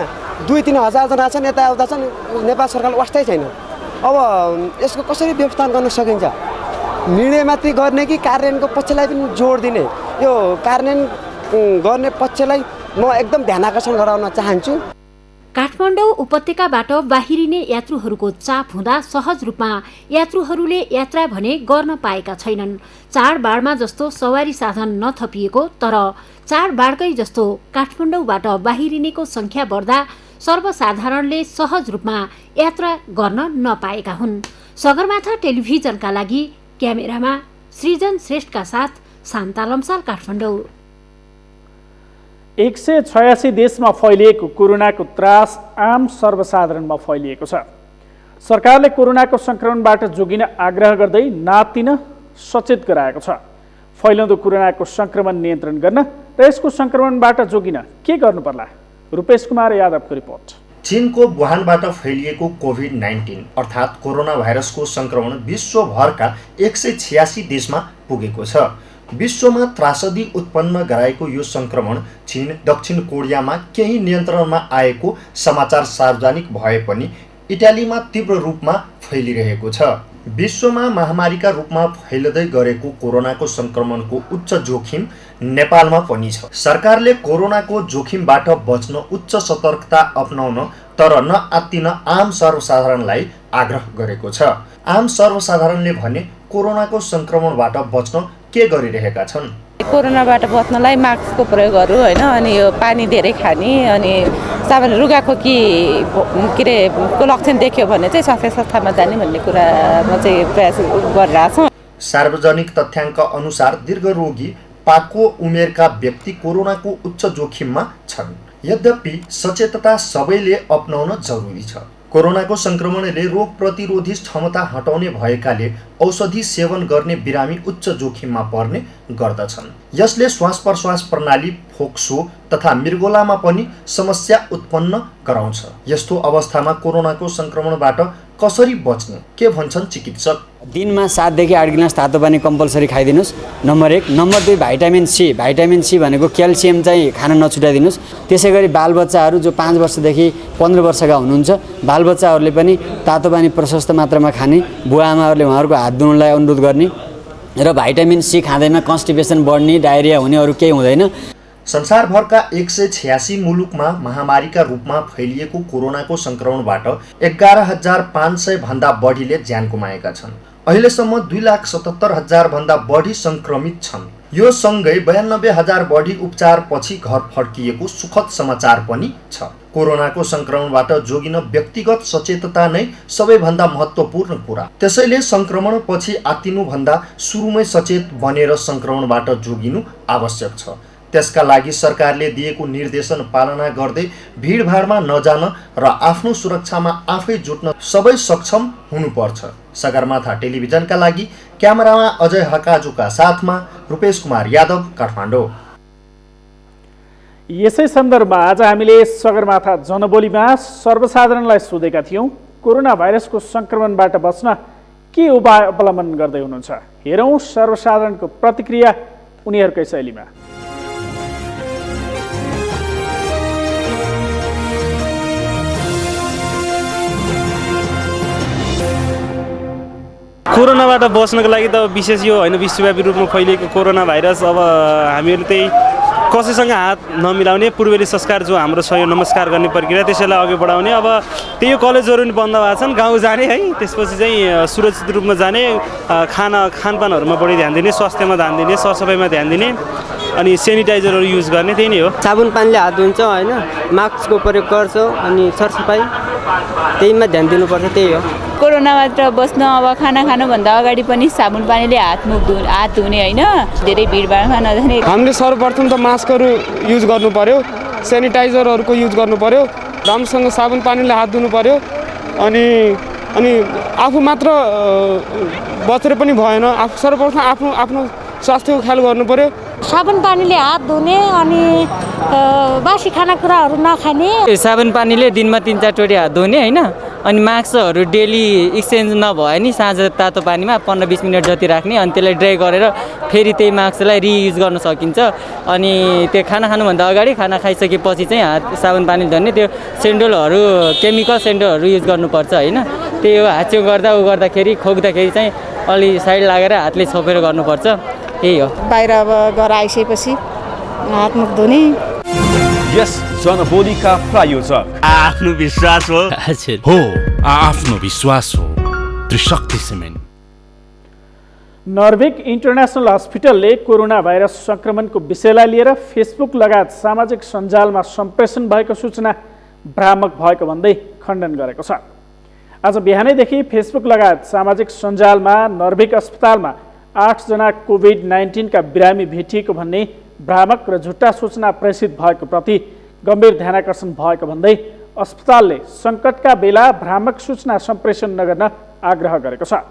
2-3 हजार जना छन्, यता आउँदा छन्। नेपाल सरकारले वास्तै छैन। अब यसको कसरी व्यवस्थापन गर्न सकिन्छ? निर्णय मात्रै गर्ने कि कार्यान्वयनको पक्षलाई पनि जोड दिने? यो कार्यान्वयन गर्ने पक्षलाई म एकदम ध्यानाकर्षण गराउन चाहन्छु। काठमाडौँ उपत्यकाबाट बाहिरिने यात्रुहरूको चाप हुँदा सहज रूपमा यात्रुहरूले यात्रा भने गर्न पाएका छैनन्। चाडबाडमा जस्तो सवारी साधन नथपिएको तर चाडबाडकै जस्तो काठमाडौँबाट बाहिरिनेको संख्या बढ्दा सर्वसाधारणले सहज रूपमा यात्रा गर्न नपाएका हुन्। सगरमाथा टेलिभिजनका लागि क्यामेरामा सृजन श्रेष्ठका साथ शान्ता लम्साल, काठमाडौँ। 186 देशमा फैलिएको कोरोनाको त्रास आम सर्वसाधारणमा फैलिएको छ। सरकारले कोरोनाको सङ्क्रमणबाट जोगिन आग्रह गर्दै नातिन सचेत गराएको छ। फैलाउँदो कोरोनाको सङ्क्रमण नियन्त्रण गर्न र यसको सङ्क्रमणबाट जोगिन के गर्नुपर्ला? रूपेश कुमार यादवको रिपोर्ट। चीनको वुहानबाट फैलिएको कोभिड-19 अर्थात् कोरोना भाइरसको सङ्क्रमण विश्वभरका 186 देशमा पुगेको छ। विश्वमा त्रासदी उत्पन्न गराएको यो सङ्क्रमण चीन, दक्षिण कोरियामा केही नियन्त्रणमा आएको समाचार सार्वजनिक भए पनि इटालीमा तीव्र रूपमा फैलिरहेको छ। विश्वमा महामारीका रूपमा फैलिँदै गरेको कोरोनाको संक्रमणको उच्च जोखिम नेपालमा पनि छ। सरकारले कोरोनाको जोखिमबाट बच्न उच्च सतर्कता अपनाउन तर नआत्तिन आम सर्वसाधारणलाई आग्रह गरेको छ। आम सर्वसाधारणले भने कोरोनाको संक्रमणबाट बच्न के गरिरहेका छन्? कोरोनाबाट बच्नलाई मास्कको प्रयोगहरू होइन, अनि यो पानी धेरै खाने, अनि सामान्य रुगाखोकी के अरे को लक्षण देख्यो भने चाहिँ स्वास्थ्य संस्थामा जाने भन्ने कुरामा चाहिँ प्रयास गरिरहेछौँ। सार्वजनिक तथ्याङ्क अनुसार दीर्घरोगी पाको उमेरका व्यक्ति कोरोनाको उच्च जोखिममा छन्। यद्यपि सचेतता सबैले अपनाउन जरुरी छ। कोरोनाको संक्रमणले रोग प्रतिरोधी क्षमता हटाउने भएकाले औषधि सेवन गर्ने बिरामी उच्च जोखिममा पर्ने गर्दछन्। यसले श्वास प्रश्वास प्रणाली, फोक्सो तथा मृगोलामा पनि समस्या उत्पन्न गराउँछ। यस्तो अवस्थामा कोरोनाको संक्रमणबाट कसरी बच्ने, के भन्छन् चिकित्सक? दिनमा 7 देखि 8 गिलास तातो पानी कम्पलसरी खाइदिनुस्, नम्बर 1। नम्बर 2, भिटामिन सी भनेको क्याल्सियम चाहिँ खान नछुटाइदिनुस्। त्यसै गरी बालबच्चाहरू जो 5 वर्षदेखि 15 वर्षका हुनुहुन्छ, बालबच्चाहरूले पनि तातो पानी प्रशस्त मात्रामा खाने, बुवा आमाहरूले उहाँहरूको हात धुनुलाई अनुरोध गर्ने र भिटामिन सी खाँदैमा कन्स्टिपेसन बढ्ने, डायरिया हुने अरू केही हुँदैन। संसारभरका 186 मुलुकमा महामारीका रूपमा फैलिएको कोरोनाको संक्रमणबाट 11,500 भन्दा बढीले ज्यान गुमाएका छन्। अहिलेसम्म 2,77,000 भन्दा बढी संक्रमित छन्। यो सँगै 92,000 बढी उपचारपछि घर फर्किएको सुखद समाचार पनि छ। कोरोनाको संक्रमणबाट जोगिन व्यक्तिगत सचेतता नै सबैभन्दा महत्त्वपूर्ण कुरा। त्यसैले संक्रमणपछि आत्तिनुभन्दा सुरुमै सचेत बनेर संक्रमणबाट जोगिनु आवश्यक छ। त्यसका लागि सरकारले दिएको निर्देशन पालना गर्दै भिडभाडमा नजान र आफ्नो सुरक्षामा आफै जुट्न सबै सक्षम हुनुपर्छ। सगरमाथा टेलिभिजनका लागि क्यामेरामा अजय हकाजुका साथमा रूपेश कुमार यादव, काठमाडौँ। यसै सन्दर्भमा आज हामीले सगरमाथा जनबोलीमा सर्वसाधारणलाई सोधेका थियौँ, कोरोना भाइरसको संक्रमणबाट बच्न के उपाय अवलम्बन गर्दै हुनुहुन्छ? हेरौँ सर्वसाधारणको प्रतिक्रिया उनीहरूकै शैलीमा। कोरोनाबाट बच्नको लागि त विशेष यो होइन, विश्वव्यापी रूपमा फैलिएको कोरोना भाइरस, अब हामीहरू त्यही कसैसँग हात नमिलाउने, पूर्वेली संस्कार जो हाम्रो छ, यो नमस्कार गर्ने प्रक्रिया, त्यसैलाई अघि बढाउने। अब त्यही कलेजहरू पनि बन्द भएको छन्, गाउँ जाने है, त्यसपछि चाहिँ सुरक्षित रूपमा जाने, खानपानहरूमा बढी ध्यान दिने, स्वास्थ्यमा ध्यान दिने, सरसफाइमा ध्यान दिने, अनि सेनिटाइजरहरू युज गर्ने, त्यही नै हो। साबुन पानीले हात धुन्छ होइन, मास्कको प्रयोग गर्छ, अनि सरसफाइ त्यहीमा ध्यान दिनुपर्छ, त्यही हो। कोरोनाबाट बस्न अब खाना खानुभन्दा अगाडि पनि साबुन पानीले हात धुने होइन, धेरै भिडभाडमा नजाने। हामीले सर्वप्रथम त मास्कहरू युज गर्नु पर्यो, सेनिटाइजरहरूको युज गर्नु पर्यो, राम्रोसँग साबुन पानीले हात धुनु पर्यो, अनि आफू मात्र बचेर पनि भएन, सर्वप्रथम आफ्नो स्वास्थ्यको ख्याल गर्नु पर्यो। साबुन पानीले हात धुने, अनि बासी खानेकुराहरू नखाने। साबुन पानीले दिनमा 3-4 चोटि हात धुने होइन, अनि मास्कहरू डेली एक्सचेन्ज नभए नि साँझ तातो पानीमा 15-20 मिनट जति राख्ने, अनि त्यसलाई ड्राई गरेर फेरि त्यही मास्कलाई रियुज गर्न सकिन्छ। अनि त्यो खाना खानुभन्दा अगाडि, खाना खाइसकेपछि चाहिँ हात साबुन पानी धुने। त्यो सेन्डलहरू, केमिकल सेन्डलहरू युज गर्नुपर्छ होइन, त्यो हाच्छेउ गर्दाखेरि खोक्दाखेरि चाहिँ अलि साइड लागेर हातले छोपेर गर्नुपर्छ, यही हो। बाहिर अब गएर आइसकेपछि हात मुख धुने। यस जनबोलीका प्रायोजक आफ्नो विश्वास हो, आफ्नो विश्वास हो, त्रिशक्ति सिमेन्ट। नर्भिक इन्टरनेसनल हस्पिटलले कोरोना भाइरस संक्रमणको विषयलाई लिएर फेसबुक लगायत सामाजिक सञ्जालमा सम्प्रेषण भएको सूचना भ्रामक भएको भन्दै खण्डन गरेको छ। आज बिहानैदेखि फेसबुक लगायत सामाजिक सञ्जालमा नर्भिक अस्पतालमा 8 जना कोभिड-19 का बिरामी भेटिएको भन्ने भ्रामक र झुट्टा सूचना प्रेषित भएको प्रति गम्भीर ध्यानाकर्षण भएको भन्दै अस्पतालले सङ्कटका बेला भ्रामक सूचना सम्प्रेषण नगर्न आग्रह गरेको छ।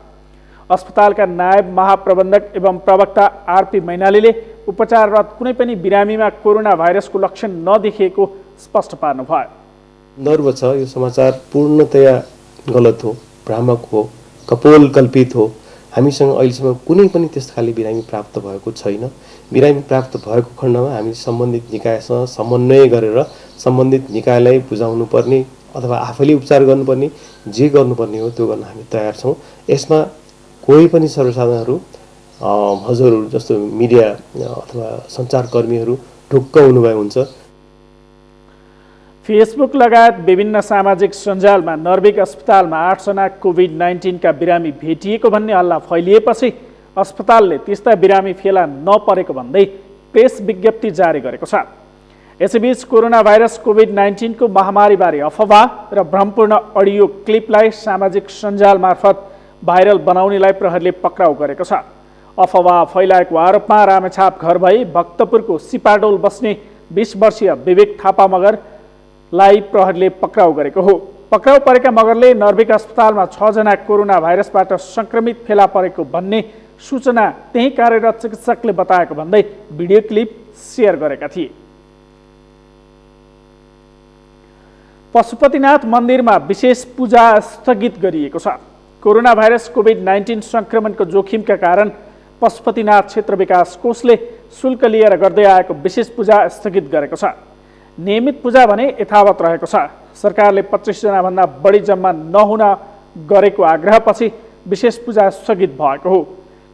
अस्पतालका नायब महाप्रबन्धक एवं प्रवक्ता आरपी मैनालीले उपचाररत कुनै पनि बिरामीमा कोरोना भाइरसको लक्षण नदेखिएको स्पष्ट पार्नुभयो। नर्भ छ, यो समाचार पूर्णतया गलत हो, भ्रामक हो, कपोलकल्पित हो। हामीसँग अहिलेसम्म कुनै पनि त्यस्तो खाले बिरामी प्राप्त भएको छैन। बिरामी प्राप्त भएको खण्डमा हामी सम्बन्धित निकायसँग समन्वय गरेर सम्बन्धित निकायलाई बुझाउनु पर्ने, अथवा आफैले उपचार गर्नुपर्ने जे गर्नुपर्ने हो त्यो गर्न हामी तयार छौँ। यसमा कोही पनि सर्वसाधारणहरू हजुरहरू जस्तो मिडिया अथवा सञ्चारकर्मीहरू ढुक्क हुनुभए हुन्छ। फेसबुक लगायत विभिन्न सामाजिक सञ्जालमा नर्भिक अस्पतालमा 8 जना कोभिड-19 का बिरामी भेटिएको भन्ने हल्ला फैलिएपछि अस्पतालले त्यस्ता बिरामी फेला नपरेको भन्दै प्रेस विज्ञप्ति जारी गरेको छ। यसैबीच कोरोना भाइरस कोभिड-19 को महामारीबारे अफवाह र भ्रमपूर्ण अडियो क्लिपलाई सामाजिक सञ्जाल मार्फत भाइरल बनाउनेलाई प्रहरीले पक्राउ गरेको छ। अफवाह फैलाएको आरोपमा रामेछाप घर भई भक्तपुरको सिपाडोल बस्ने 20 वर्षीय विवेक थापा मगरलाई प्रहरीले पक्राउ गरेको हो। पक्राउ परेका मगरले नर्भिक अस्पतालमा 6 जना कोरोना भाइरसबाट संक्रमित फेला परेको भन्ने सूचना त्यही कार्यरत चिकित्सकले बताएको भन्दै भिडियो क्लिप सेयर गरेका थिए। पशुपतिनाथ मन्दिरमा विशेष पूजा स्थगित गरिएको छ। कोरोना भाइरस कोभिड-19 संक्रमणको जोखिमका कारण पशुपतिनाथ क्षेत्र विकास कोषले शुल्क लिएर गर्दै आएको विशेष पूजा स्थगित गरेको छ। नियमित पूजा भने यथावत रहेको छ। सरकारले 25 जना भन्दा बढी जम्मा नहुन गरेको आग्रहपछि विशेष पूजा स्थगित भएको हो।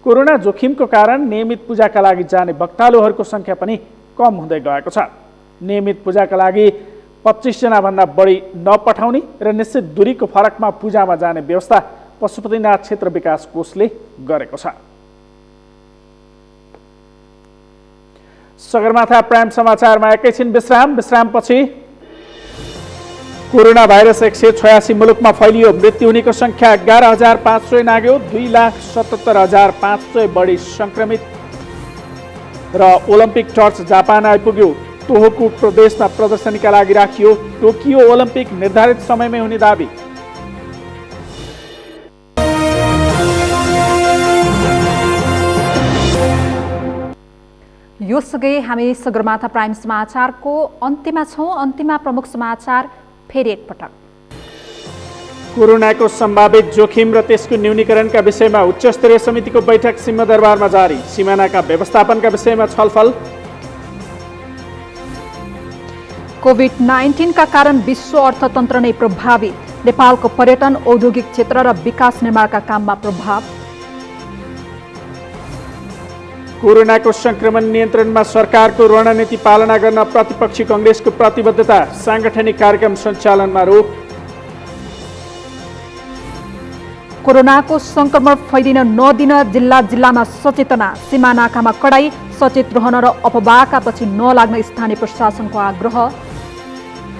कोरोना जोखिमको कारण नियमित पूजाका लागि जाने भक्तालुहरूको संख्या पनि कम हुँदै गएको छ। नियमित पूजाका लागि 25 जना भन्दा बढी नपठाउने र निश्चित दूरीको फरकमा पूजामा जाने व्यवस्था पशुपतिनाथ क्षेत्र विकास कोषले गरेको छ। सगरमाथा प्राइम समाचारमा एकैछिन विश्रामपछि कोरोना भाइरस 186 मुलुकमा फैलियो। मृत्यु हुनेको संख्या 11,500 नाग्यो। 2,77,500 बढी संक्रमित र ओलम्पिक टर्च जापान आइपुग्यो। तोहोकु प्रदेशमा प्रदर्शनीका लागि राखियो। टोकियो ओलम्पिक निर्धारित समयमै हुने दाबी। यो सँगै हामी सगरमाथा प्राइम समाचारको अन्त्यमा छौँ। अन्त्यमा प्रमुख समाचार फेरि एकपटक। कोरोनाको सम्भावित जोखिम र त्यसको न्यूनीकरणका विषयमा उच्चस्तरीय समितिको बैठक सिंहदरबारमा जारी। सिमानाका व्यवस्थापनका विषयमा छलफल। कोभिड-19 का कारण विश्व अर्थतन्त्र नै प्रभावित। नेपालको पर्यटन, औद्योगिक क्षेत्र र विकास निर्माणका काममा प्रभाव। कोरोनाको संक्रमण नियन्त्रणमा सरकारको रणनीति पालना गर्न प्रतिपक्षी कांग्रेसको प्रतिबद्धता। सांगठनिक कार्यक्रम सञ्चालनमा रोक। कोरोनाको संक्रमण फैलिन नदिन जिल्लामा सचेतना। सीमा नाकामा कडाई। सचेत रहन र अफवाहका पछि नलाग्न स्थानीय प्रशासनको आग्रह।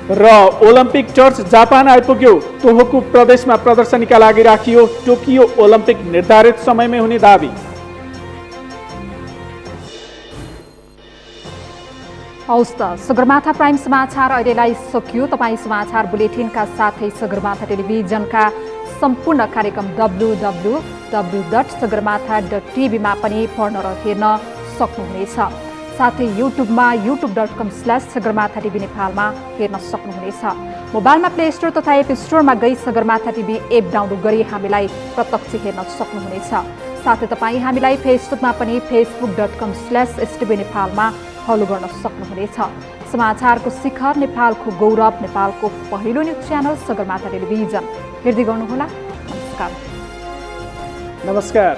र ओलम्पिक टर्च जापान आइपुग्यो। तोहोकु प्रदेशमा प्रदर्शनीका लागि राखियो। टोकियो ओलम्पिक निर्धारित समयमै हुने दाबी। हौस् त सगरमाथा प्राइम समाचार अहिलेलाई सकियो। तपाईँ समाचार बुलेटिनका साथै सगरमाथा टेलिभिजनका सम्पूर्ण कार्यक्रम www.sagarmatha.tv मा पनि पढ्न र हेर्न सक्नुहुनेछ। साथै युट्युबमा youtube.com/sagarmatha tv नेपालमा हेर्न सक्नुहुनेछ। मोबाइलमा प्ले स्टोर तथा एप स्टोरमा गई सगरमाथा टिभी एप डाउनलोड गरी हामीलाई प्रत्यक्ष हेर्न सक्नुहुनेछ। साथै तपाईँ हामीलाई फेसबुकमा पनि facebook.com/stv नेपालमा फलो गर्न सक्नुहुनेछ। समाचारको शिखर, नेपालको गौरव, नेपालको पहिलो न्युज च्यानल सगरमाथा टेलिभिजन हेर्दै गर्नुहोला। नमस्कार।